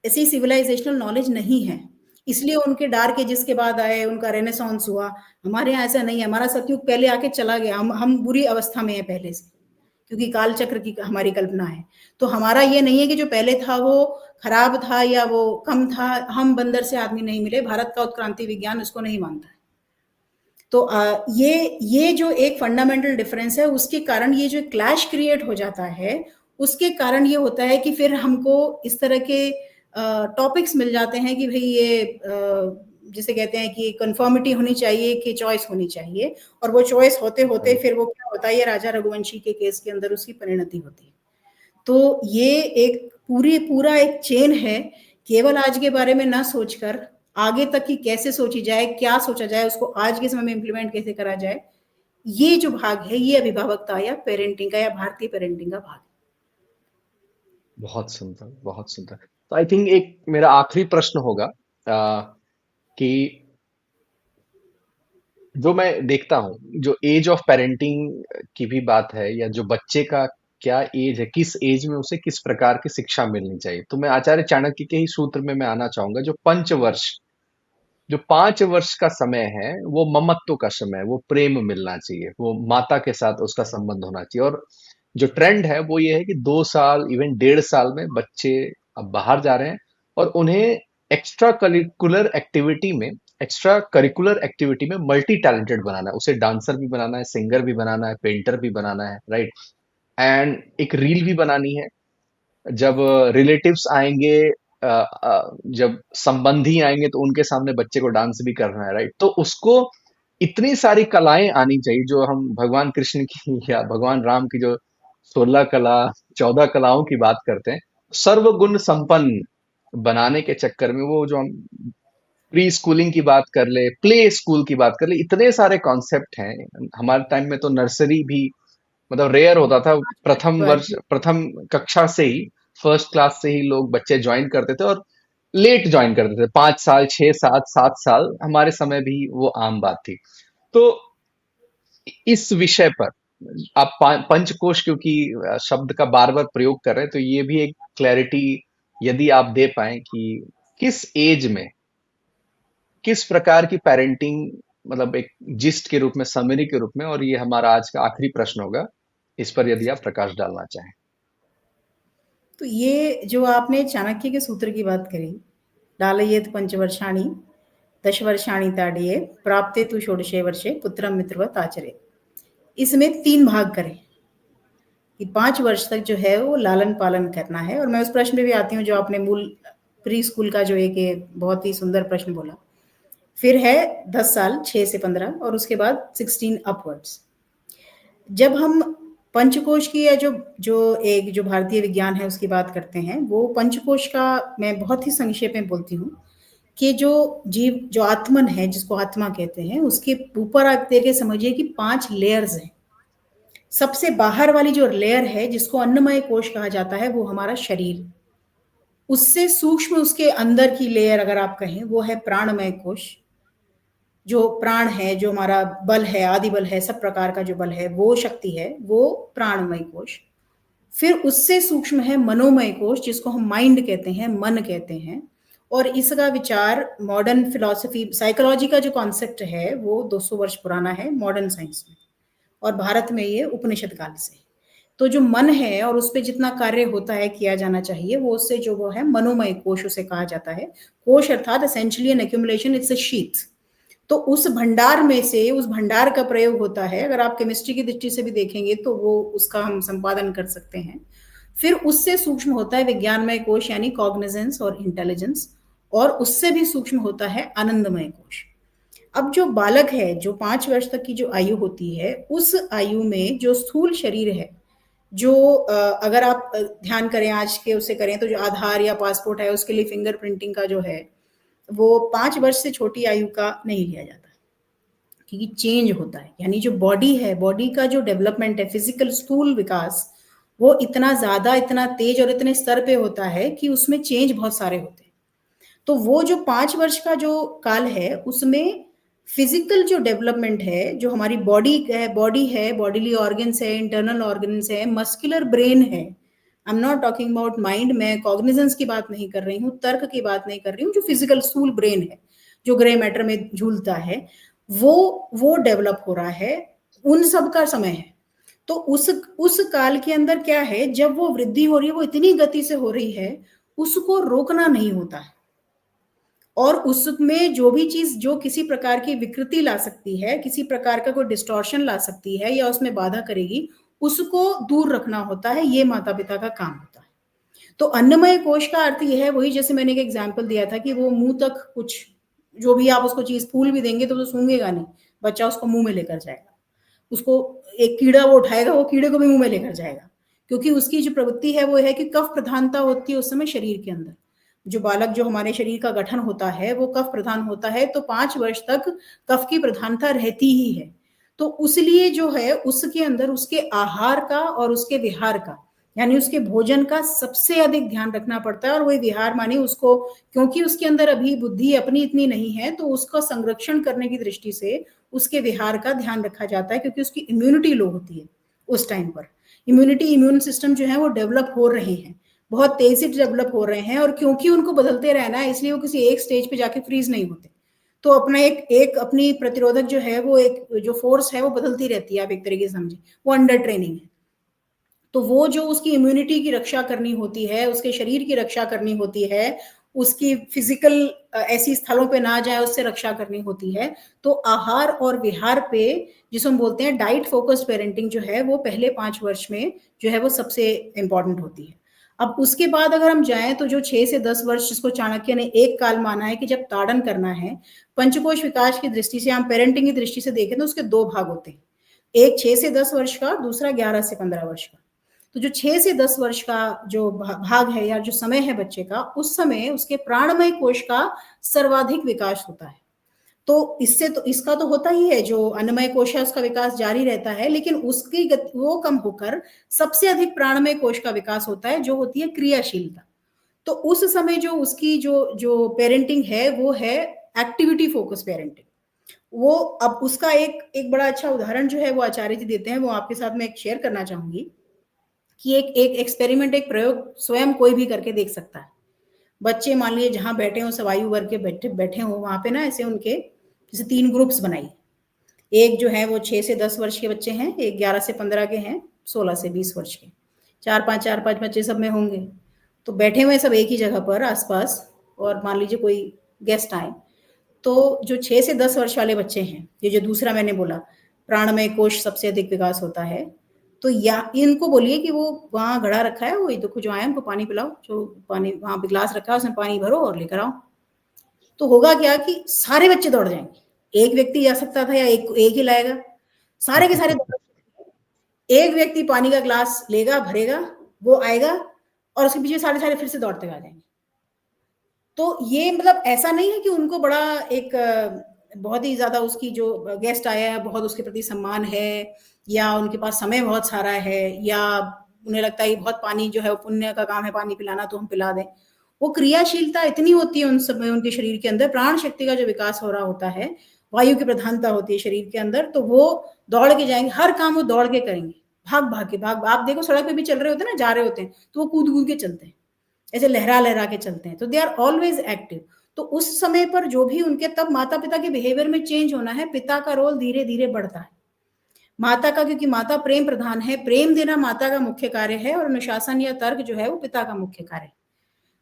ऐसी सिविलाइजेशनल नॉलेज नहीं है, इसलिए उनके डार्क एजेस के बाद आए, उनका रेनेसांस हुआ। हमारे यहाँ ऐसा नहीं है, हमारा सतयुग पहले आके चला गया, हम बुरी अवस्था में है पहले से। क्योंकि काल चक्र की हमारी कल्पना है। तो हमारा ये नहीं है कि जो पहले था वो खराब था या वो कम था, हम बंदर से आदमी नहीं मिले, भारत का उत्क्रांति विज्ञान उसको नहीं मानता है। तो ये जो एक फंडामेंटल डिफरेंस है, उसके कारण ये जो क्लैश क्रिएट हो जाता है, उसके कारण ये होता है कि फिर हमको इस तरह के टॉपिक्स मिल जाते हैं कि भाई ये जिसे कहते हैं कि कंफर्मिटी होनी चाहिए कि चॉइस होनी चाहिए, और वो चॉइस होते होते फिर वो क्या होता है, ये राजा रघुवंशी के केस के अंदर उसकी परिणति होती है। तो ये एक पूरा एक चेन है, केवल आज के बारे में ना सोचकर आगे तक की कैसे सोची जाए, क्या सोचा जाए, उसको आज के समय में इम्प्लीमेंट कैसे करा जाए, ये जो भाग है ये अभिभावकता या पेरेंटिंग का या भारतीय पेरेंटिंग का भाग है। बहुत सुंदर, बहुत सुंदर। तो आई थिंक एक मेरा आखिरी प्रश्न होगा कि जो मैं देखता हूँ, जो एज ऑफ पेरेंटिंग की भी बात है, या जो बच्चे का क्या एज है, किस एज में उसे किस प्रकार की शिक्षा मिलनी चाहिए, तो मैं आचार्य चाणक्य के ही सूत्र में मैं आना चाहूंगा। जो 5 वर्ष, जो 5 वर्ष का समय है, वो ममत्व का समय है, वो प्रेम मिलना चाहिए, वो माता के साथ उसका संबंध होना चाहिए। और जो ट्रेंड है वो ये है कि 2 साल, इवन 1.5 साल में बच्चे अब बाहर जा रहे हैं, और उन्हें एक्स्ट्रा करिकुलर एक्टिविटी में मल्टी टैलेंटेड बनाना है। उसे डांसर भी बनाना है, सिंगर भी बनाना है, पेंटर भी बनाना है, राइट। एंड एक रील भी बनानी है। जब रिलेटिव्स आएंगे, जब संबंधी आएंगे, तो उनके सामने बच्चे को डांस भी करना है, राइट। तो उसको इतनी सारी कलाएं आनी चाहिए, जो हम भगवान कृष्ण की या भगवान राम की जो 16 कला, 14 कलाओं की बात करते हैं, सर्वगुण संपन्न बनाने के चक्कर में, वो जो हम प्री स्कूलिंग की बात कर ले, प्ले स्कूल की बात कर ले, इतने सारे कॉन्सेप्ट हैं। हमारे टाइम में तो नर्सरी भी मतलब रेयर होता था। प्रथम वर्ष, जी। प्रथम कक्षा से ही, फर्स्ट क्लास से ही लोग बच्चे ज्वाइन करते थे, और लेट ज्वाइन करते थे, 5 साल, 6, 7, 7 साल, हमारे समय भी वो आम बात थी। तो इस विषय पर आप पंचकोश क्योंकि शब्द का बार बार प्रयोग कर रहे हैं, तो ये भी एक क्लैरिटी यदि आप दे पाए कि किस एज में किस प्रकार की पेरेंटिंग, मतलब एक जिस्ट के रूप में, समरी के रूप में, और ये हमारा आज का आखिरी प्रश्न होगा, इस पर यदि आप प्रकाश डालना चाहें। तो ये जो आपने चाणक्य के सूत्र की बात करी, डालयेत पंचवर्षाणि दशवर्षाणि ताड़ये प्राप्ते तु षोडशे वर्षे पुत्रम मित्रवत आचरे, इसमें 3 भाग करें कि 5 वर्ष तक जो है वो लालन पालन करना है। और मैं उस प्रश्न पे भी आती हूँ जो आपने मूल प्री स्कूल का जो एक बहुत ही सुंदर प्रश्न बोला। फिर है 10 साल, 6 से 15, और उसके बाद 16 अपवर्ड्स। जब हम पंचकोश की या जो भारतीय विज्ञान है उसकी बात करते हैं, वो पंचकोश का मैं बहुत ही संक्षेप में बोलती हूँ कि जो जीव, जो आत्मन है, जिसको आत्मा कहते हैं, उसके ऊपर आप देखे समझिए कि 5 लेयर्स हैं। सबसे बाहर वाली जो लेयर है, जिसको अन्नमय कोश कहा जाता है, वो हमारा शरीर। उससे सूक्ष्म उसके अंदर की लेयर अगर आप कहें, वो है प्राणमय कोश। जो प्राण है, जो हमारा बल है, आदि बल है, सब प्रकार का जो बल है, वो शक्ति है, वो प्राणमय कोश। फिर उससे सूक्ष्म है मनोमय कोश, जिसको हम माइंड कहते हैं, मन कहते हैं। और इसका विचार मॉडर्न फिलॉसफी, साइकोलॉजी का जो कॉन्सेप्ट है, वो 200 वर्ष पुराना है मॉडर्न साइंस में, और भारत में ये उपनिषद काल से। तो जो मन है और उस पर जितना कार्य होता है, किया जाना चाहिए, वो उससे जो वो है मनोमय कोश उसे कहा जाता है। कोश अर्थात essentially an accumulation, it's a sheath. तो उस भंडार में से, उस भंडार का प्रयोग होता है, अगर आप केमिस्ट्री की दृष्टि से भी देखेंगे तो वो उसका हम संपादन कर सकते हैं। फिर उससे सूक्ष्म होता है विज्ञानमय कोश, यानी कॉग्निजेंस और इंटेलिजेंस, और उससे भी सूक्ष्म होता है आनंदमय कोश। अब जो बालक है, जो 5 वर्ष तक की जो आयु होती है, उस आयु में जो स्थूल शरीर है, जो अगर आप ध्यान करें आज के उससे करें, तो जो आधार या पासपोर्ट है, उसके लिए फिंगर प्रिंटिंग का जो है, वो 5 वर्ष से छोटी आयु का नहीं लिया जाता, क्योंकि चेंज होता है। यानी जो बॉडी है, बॉडी का जो डेवलपमेंट है, फिजिकल स्थूल विकास, वो इतना ज्यादा, इतना तेज और इतने स्तर पे होता है कि उसमें चेंज बहुत सारे होते हैं। तो वो जो 5 वर्ष का जो काल है, उसमें फिजिकल जो डेवलपमेंट है, जो हमारी बॉडी है, बॉडीली ऑर्गन्स है, इंटरनल ऑर्गन्स है, मस्कुलर ब्रेन है। I am not talking about mind, मैं कॉग्निजेंस की बात नहीं कर रही हूँ, तर्क की बात नहीं कर रही हूँ, जो फिजिकल स्थूल ब्रेन है, जो ग्रे मैटर में झूलता है, वो डेवलप हो रहा है। उन सब का समय है। तो उस काल के अंदर क्या है, जब वो वृद्धि हो रही है वो इतनी गति से हो रही है, उसको रोकना नहीं होता है। और उसमें जो भी चीज जो किसी प्रकार की विकृति ला सकती है, किसी प्रकार का कोई डिस्टॉर्शन ला सकती है या उसमें बाधा करेगी, उसको दूर रखना होता है। ये माता पिता का काम होता है। तो अन्नमय कोश का अर्थ यह है, वही जैसे मैंने एक एग्जाम्पल दिया था कि वो मुंह तक कुछ, जो भी आप उसको चीज, फूल भी देंगे तो सूंघेगा नहीं, बच्चा उसको मुंह में लेकर जाएगा। उसको एक कीड़ा वो उठाएगा, वो कीड़े को भी मुंह में लेकर जाएगा, क्योंकि उसकी जो प्रवृत्ति है वो है कि कफ प्रधानता होती है उस समय शरीर के अंदर। जो बालक, जो हमारे शरीर का गठन होता है वो कफ प्रधान होता है, तो 5 वर्ष तक कफ की प्रधानता रहती ही है। तो उसलिए जो है उसके अंदर उसके आहार का और उसके विहार का, यानी उसके भोजन का सबसे अधिक ध्यान रखना पड़ता है। और वही विहार माने उसको, क्योंकि उसके अंदर अभी बुद्धि अपनी इतनी नहीं है, तो उसका संरक्षण करने की दृष्टि से उसके विहार का ध्यान रखा जाता है, क्योंकि उसकी इम्यूनिटी लो होती है उस टाइम पर। इम्यून सिस्टम जो है वो डेवलप हो रहे हैं, बहुत तेजी से डेवलप हो रहे हैं। और क्योंकि उनको बदलते रहना है, इसलिए वो किसी एक स्टेज पे जाके फ्रीज नहीं होते। तो अपना एक एक अपनी प्रतिरोधक जो है, वो एक जो फोर्स है वो बदलती रहती है, आप एक तरीके से समझे, वो अंडर ट्रेनिंग है। तो वो जो उसकी इम्यूनिटी की रक्षा करनी होती है, उसके शरीर की रक्षा करनी होती है, उसकी फिजिकल ऐसी स्थलों पे ना जाए उससे रक्षा करनी होती है। तो आहार और विहार पे, जिसको हम बोलते हैं डाइट फोकस्ड पेरेंटिंग, जो है वो पहले 5 वर्ष में जो है वो सबसे इंपॉर्टेंट होती है। अब उसके बाद अगर हम जाएं तो जो 6 से 10 वर्ष, जिसको चाणक्य ने एक काल माना है कि जब ताड़न करना है, पंचकोश विकास की दृष्टि से, हम पेरेंटिंग की दृष्टि से देखें तो उसके 2 भाग होते हैं, एक 6 से 10 वर्ष का, दूसरा 11 से 15 वर्ष का। तो जो 6 से 10 वर्ष का जो भाग है या जो समय है बच्चे का, उस समय उसके प्राणमय कोश का सर्वाधिक विकास होता है। तो इससे तो इसका तो होता ही है, जो अन्नमय कोश है उसका विकास जारी रहता है, लेकिन उसकी वो कम होकर सबसे अधिक प्राणमय कोश का विकास होता है, जो होती है क्रियाशीलता। तो उस समय जो उसकी जो जो पेरेंटिंग है वो है एक्टिविटी फोकस पेरेंटिंग। वो, अब उसका एक एक बड़ा अच्छा उदाहरण जो है वो आचार्य जी देते हैं, वो आपके साथ मैं एक शेयर करना चाहूंगी कि एक एक एक्सपेरिमेंट, एक प्रयोग स्वयं कोई भी करके देख सकता है। बच्चे मान लीजिए जहां बैठे हो, सब आयु वर्ग के बैठे बैठे हो, वहां पे ना ऐसे उनके जैसे 3 ग्रुप्स बनाइए। एक जो है वो 6 से 10 वर्ष के बच्चे हैं, एक 11 से 15 के हैं, 16 से 20 वर्ष के, चार पांच बच्चे सब में होंगे। तो बैठे हुए सब एक ही जगह पर आसपास, और मान लीजिए कोई गेस्ट आए। तो जो 6 से 10 वर्ष वाले बच्चे हैं, ये जो दूसरा मैंने बोला, प्राणमय कोश सबसे अधिक विकास होता है, तो या इनको बोलिए कि वो वहां घड़ा रखा है, वो देखो जो आए उनको पानी पिलाओ, जो पानी वहां पे ग्लास रखा है उसमें पानी भरो और लेकर आओ। तो होगा क्या कि सारे बच्चे दौड़ जाएंगे। एक व्यक्ति जा सकता था या एक एक ही लाएगा, सारे के सारे दौड़, एक व्यक्ति पानी का ग्लास लेगा, भरेगा, वो आएगा, और उसके पीछे सारे सारे फिर से दौड़ते आ जाएंगे। तो ये मतलब ऐसा नहीं है कि उनको बड़ा एक बहुत ही ज्यादा उसकी जो गेस्ट आया है बहुत उसके प्रति सम्मान है, या उनके पास समय बहुत सारा है, या उन्हें लगता है बहुत पानी जो है वो पुण्य का काम है पानी पिलाना, तो हम पिला दें। वो क्रियाशीलता इतनी होती है उन समय उनके शरीर के अंदर, प्राण शक्ति का जो विकास हो रहा होता है, वायु की प्रधानता होती है शरीर के अंदर, तो वो दौड़ के जाएंगे, हर काम वो दौड़ के करेंगे, भाग भाग के, भाग, आप देखो सड़क पे भी चल रहे होते हैं ना, जा रहे होते हैं, तो वो कूद कूद के चलते हैं, ऐसे लहरा लहरा के चलते हैं। तो दे आर ऑलवेज एक्टिव। तो उस समय पर जो भी उनके, तब माता पिता के बिहेवियर में चेंज होना है, पिता का रोल धीरे धीरे बढ़ता है। माता का, क्योंकि माता प्रेम प्रधान है, प्रेम देना माता का मुख्य कार्य है, और अनुशासन या तर्क जो है वो पिता का मुख्य कार्य है।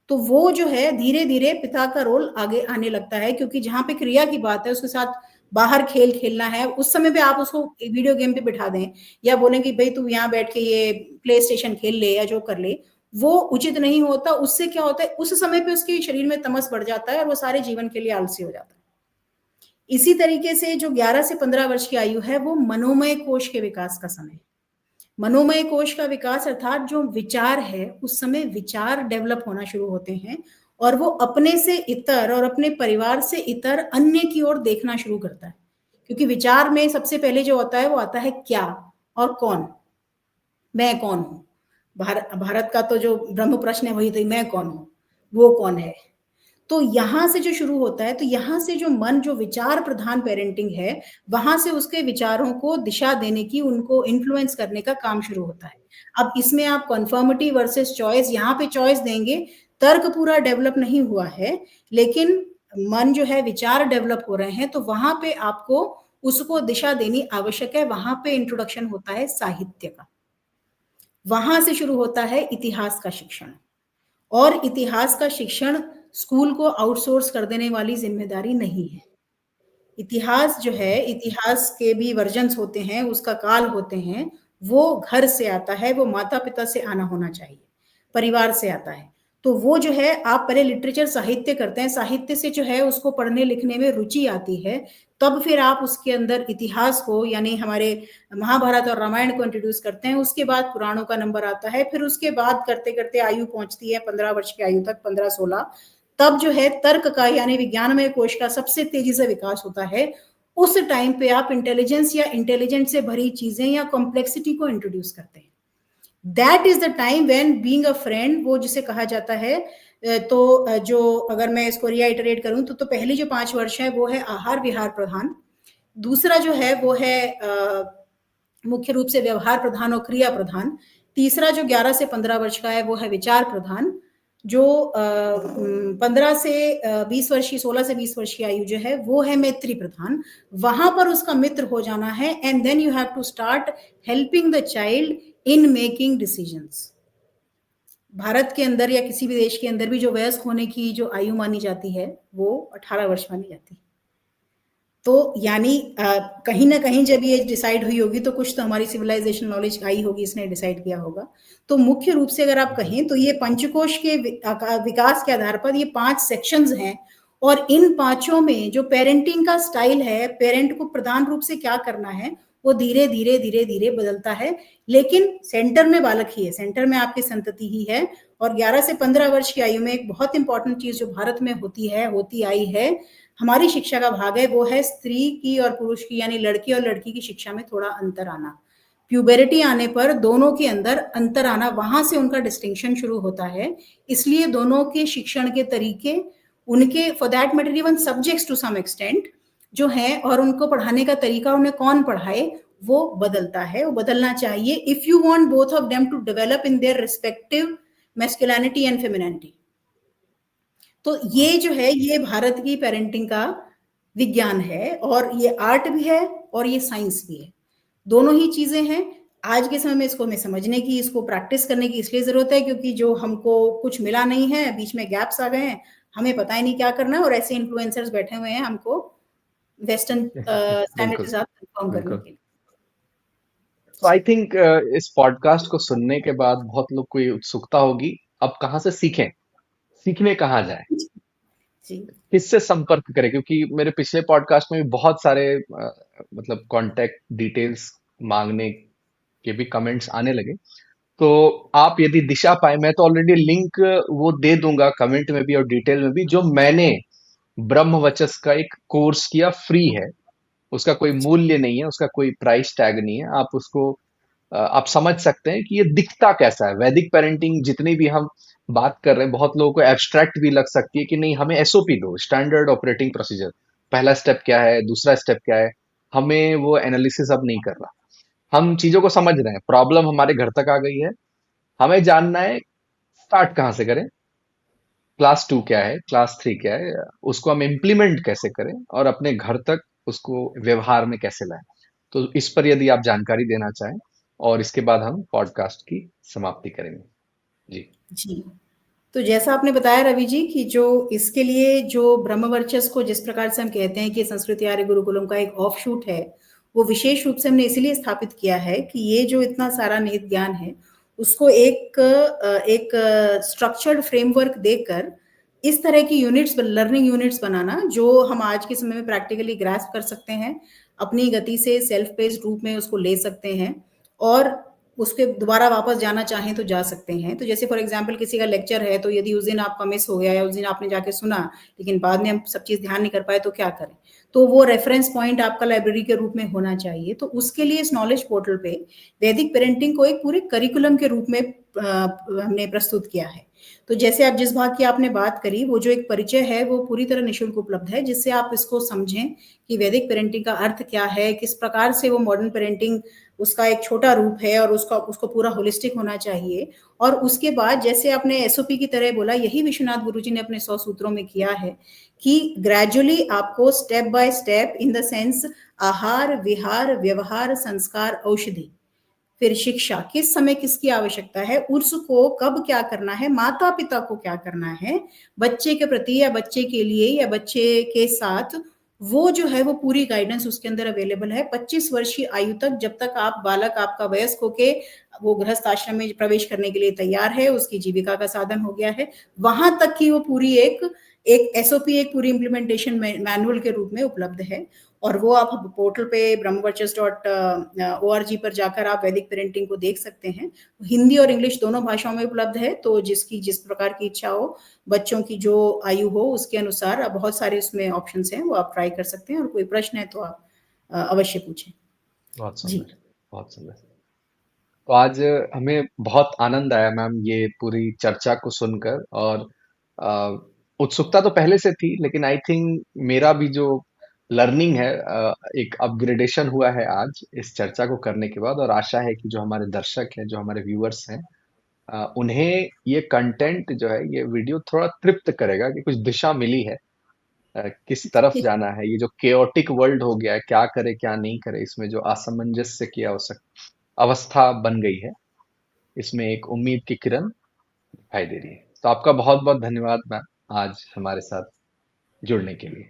तो वो जो है धीरे धीरे पिता का रोल आगे आने लगता है, क्योंकि जहां पे क्रिया की बात है, उसके साथ बाहर खेल खेलना है, उस समय पे आप उसको वीडियो गेम पे बिठा दें, या बोलें कि भाई तू यहाँ बैठ के ये प्ले स्टेशन खेल ले या जो कर ले, वो उचित नहीं होता। उससे क्या होता है, उस समय पे उसके शरीर में तमस बढ़ जाता है और वो सारे जीवन के लिए आलसी हो जाता है। इसी तरीके से जो 11 से 15 वर्ष की आयु है, वो मनोमय कोश के विकास का समय है। मनोमय कोश का विकास अर्थात जो विचार है, उस समय विचार डेवलप होना शुरू होते हैं, और वो अपने से इतर और अपने परिवार से इतर अन्य की ओर देखना शुरू करता है। क्योंकि विचार में सबसे पहले जो होता है वो आता है क्या और कौन, मैं कौन हूं। भारत का तो जो ब्रह्म प्रश्न है वही, तो मैं कौन हूं, वो कौन है। तो यहां से जो शुरू होता है, तो यहां से जो मन, जो विचार प्रधान पेरेंटिंग है, वहां से उसके विचारों को दिशा देने की, उनको इन्फ्लुएंस करने का काम शुरू होता है। अब इसमें आप कन्फर्मिटी वर्सेस चॉइस, यहाँ पे चॉइस देंगे, तर्क पूरा डेवलप नहीं हुआ है, लेकिन मन जो है, विचार डेवलप हो रहे हैं, तो वहां पे आपको उसको दिशा देनी आवश्यक है। वहां पे इंट्रोडक्शन होता है साहित्य का, वहां से शुरू होता है इतिहास का शिक्षण। और इतिहास का शिक्षण स्कूल को आउटसोर्स कर देने वाली जिम्मेदारी नहीं है। इतिहास जो है, इतिहास के भी वर्जन्स होते हैं, उसका काल होते हैं, वो घर से आता है, वो माता पिता से आना होना चाहिए, परिवार से आता है। तो वो जो है, आप पहले लिटरेचर साहित्य करते हैं, साहित्य से जो है उसको पढ़ने लिखने में रुचि आती है, तब फिर आप उसके अंदर इतिहास को, यानी हमारे महाभारत और रामायण को इंट्रोड्यूस करते हैं। उसके बाद पुराणों का नंबर आता है, फिर उसके बाद करते करते आयु पहुंचती है 15 वर्ष की आयु तक, 15-16, तब जो है तर्क का, यानी विज्ञानमय कोश का सबसे तेजी से विकास होता है। उस टाइम पे आप इंटेलिजेंस या इंटेलिजेंट से भरी चीजें या कॉम्प्लेक्सिटी को इंट्रोड्यूस करते हैं। That is the time when being a friend, वो जिसे कहा जाता है, तो जो अगर मैं इसको रिआइटरेट करूं तो पहली जो 5 वर्ष है वो है आहार विहार प्रधान, दूसरा जो है वो है मुख्य रूप से व्यवहार प्रधान और क्रिया प्रधान, तीसरा जो 11 से 15 वर्ष का है वो है विचार प्रधान, जो 15 से 20 वर्ष की, 16 से 20 वर्ष की आयु जो है वो है मैत्री प्रधान। वहां पर उसका मित्र हो जाना है, and then you have to start helping the child in making decisions. Bharat के अंदर या किसी भी देश के अंदर भी जो वयस्क होने की जो आयु मानी जाती है वो 18 वर्ष मानी जाती है। तो यानी कहीं ना कहीं जब ये डिसाइड हुई होगी तो कुछ तो हमारी सिविलाइजेशन नॉलेज आई होगी, इसने डिसाइड किया होगा। तो मुख्य रूप से अगर आप कहें तो ये पंचकोश के विकास के आधार पर ये 5 सेक्शंस हैं, और इन पांचों में जो पेरेंटिंग का स्टाइल है, पेरेंट को प्रधान रूप से क्या करना है, वो धीरे धीरे धीरे धीरे बदलता है। लेकिन सेंटर में बालक ही है, सेंटर में आपकी संतति ही है। और 11 से 15 वर्ष की आयु में एक बहुत इंपॉर्टेंट चीज जो भारत में होती आई है, हमारी शिक्षा का भाग है, वो है स्त्री की और पुरुष की, यानी लड़की और लड़की की शिक्षा में थोड़ा अंतर आना। प्यूबेरिटी आने पर दोनों के अंदर अंतर आना, वहां से उनका डिस्टिंक्शन शुरू होता है। इसलिए दोनों के शिक्षण के तरीके, उनके for that matter even subjects to some extent जो है, और उनको पढ़ाने का तरीका, उन्हें कौन पढ़ाए, वो बदलता है, वो बदलना चाहिए if you want both of them to develop in their respective masculinity and femininity. तो ये जो है, ये भारत की पेरेंटिंग का विज्ञान है, और ये आर्ट भी है और ये साइंस भी है, दोनों ही चीजें हैं। आज के समय में इसको हमें समझने की, इसको प्रैक्टिस करने की इसलिए जरूरत है क्योंकि जो हमको कुछ मिला नहीं है, बीच में गैप्स आ गए हैं, हमें पता ही नहीं क्या करना है, और ऐसे इन्फ्लुएंसर्स बैठे हुए हैं हमको वेस्टर्न स्टैंडर्ड के बिल्कुल, साथ कंफर्म करने बिल्कुल। के लिए। तो आई थिंक इस पॉडकास्ट को सुनने के बाद बहुत लोग को ये उत्सुकता होगी, अब कहाँ से सीखें, सीखने कहाँ जाए, जी किससे संपर्क करें, क्योंकि मेरे पिछले पॉडकास्ट में भी बहुत सारे मतलब कांटेक्ट डिटेल्स मांगने के भी कमेंट्स आने लगे। तो आप यदि दिशा पाए, मैं तो ऑलरेडी लिंक वो दे दूंगा कमेंट में भी और डिटेल में भी, जो मैंने ब्रह्मवचस का एक कोर्स किया, फ्री है, उसका कोई मूल्य नहीं है, उसका कोई प्राइस टैग नहीं है। आप उसको आप समझ सकते हैं कि ये दिखता कैसा है। वैदिक पेरेंटिंग जितनी भी हम बात कर रहे हैं, बहुत लोगों को एब्स्ट्रैक्ट भी लग सकती है कि नहीं, हमें एसओपी दो, स्टैंडर्ड ऑपरेटिंग प्रोसीजर, पहला स्टेप क्या है, दूसरा स्टेप क्या है। हमें वो एनालिसिस अब नहीं कर रहा, हम चीजों को समझ रहे हैं, प्रॉब्लम हमारे घर तक आ गई है, हमें जानना है स्टार्ट कहाँ से करें, क्लास 2 क्या है, क्लास 3 क्या है, उसको हम इम्प्लीमेंट कैसे करें और अपने घर तक उसको व्यवहार में कैसे लाएं। तो इस पर यदि आप जानकारी देना चाहें, और इसके बाद हम पॉडकास्ट की समाप्ति करेंगे। जी। जी। तो जैसा आपने बताया रवि जी कि जो इसके लिए जो ब्रह्मवर्चस्व को जिस प्रकार से हम कहते हैं कि संस्कृत आर्य गुरुकुलम का एक ऑफशूट है, वो विशेष रूप से हमने इसीलिए स्थापित किया है कि ये जो इतना सारा निहित ज्ञान है उसको एक स्ट्रक्चर्ड फ्रेमवर्क देकर इस तरह की यूनिट्स, लर्निंग यूनिट्स बनाना जो हम आज के समय में प्रैक्टिकली ग्रास्प कर सकते हैं, अपनी गति से सेल्फ पेस्ड रूप में उसको ले सकते हैं, और उसके दोबारा वापस जाना चाहें तो जा सकते हैं। तो जैसे फॉर एग्जांपल किसी का लेक्चर है, तो यदि उस दिन आपका मिस हो गया या उस दिन आपने जाके सुना लेकिन बाद में हम सब चीज ध्यान नहीं कर पाए तो क्या करें, तो वो रेफरेंस पॉइंट आपका लाइब्रेरी के रूप में होना चाहिए। तो उसके लिए इस नॉलेज पोर्टल पे वैदिक पेरेंटिंग को एक पूरे करिकुलम के रूप में हमने प्रस्तुत किया है। तो जैसे आप जिस भाग की आपने बात करी, वो जो एक परिचय है वो पूरी तरह निःशुल्क उपलब्ध है, जिससे आप इसको समझें कि वैदिक पेरेंटिंग का अर्थ क्या है, किस प्रकार से वो मॉडर्न पेरेंटिंग उसका एक छोटा रूप है और उसको पूरा होलिस्टिक होना चाहिए। और उसके बाद जैसे आपने एसओपी की तरह बोला, यही विश्वनाथ गुरुजी ने अपने 100 सूत्रों में किया है कि ग्रेजुअली आपको step by step, in the sense आहार, विहार, व्यवहार, संस्कार, औषधि, फिर शिक्षा, किस समय किसकी आवश्यकता है, उर्स को कब क्या करना है, माता पिता को क्या करना है बच्चे के प्रति या बच्चे के लिए या बच्चे के साथ, वो जो है वो पूरी गाइडेंस उसके अंदर अवेलेबल है। 25 वर्ष की आयु तक, जब तक आप बालक आपका वयस्क होके वो गृहस्थ आश्रम में प्रवेश करने के लिए तैयार है, उसकी जीविका का साधन हो गया है, वहां तक की वो पूरी एक एसओपी, एक पूरी इंप्लीमेंटेशन मैनुअल के रूप में उपलब्ध है। और वो आप पोर्टल पे brahmavachas.org पर जाकर आप वैदिक पेरेंटिंग को देख सकते हैं। हिंदी और इंग्लिश दोनों भाषाओं में उपलब्ध है, तो जिसकी जिस प्रकार की इच्छा हो, बच्चों की जो आयु हो उसके अनुसार बहुत सारे उसमें ऑप्शंस हैं, वो आप ट्राई कर सकते हैं। और कोई प्रश्न है तो आप अवश्य पूछें। बहुत जी। सुंदर, बहुत सुंदर। तो आज हमें बहुत आनंद आया मैम ये पूरी चर्चा को सुनकर। और अ, उत्सुकता तो पहले से थी, लेकिन आई थिंक मेरा भी जो लर्निंग है, एक अपग्रेडेशन हुआ है आज इस चर्चा को करने के बाद। और आशा है कि जो हमारे दर्शक हैं, जो हमारे व्यूअर्स हैं, उन्हें ये कंटेंट जो है, ये वीडियो थोड़ा तृप्त करेगा कि कुछ दिशा मिली है, किस तरफ जाना है। ये जो केओटिक वर्ल्ड हो गया है, क्या करे क्या नहीं करे, इसमें जो असमंजस्य की आवश्यक अवस्था बन गई है, इसमें एक उम्मीद की किरण दिखाई दे रही है। तो आपका बहुत बहुत धन्यवाद मैम, आज हमारे साथ जुड़ने के लिए।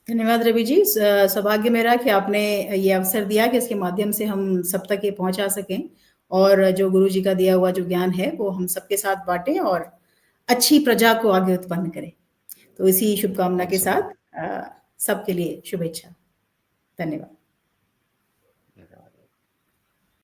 धन्यवाद रवि जी। सौभाग्य मेरा कि आपने ये अवसर दिया कि इसके माध्यम से हम सब तक ये पहुंचा सकें, और जो गुरु जी का दिया हुआ जो ज्ञान है वो हम सबके साथ बांटें और अच्छी प्रजा को आगे उत्पन्न करें। तो इसी शुभकामना बहुत के सुंदर। साथ सबके लिए शुभेच्छा। धन्यवाद।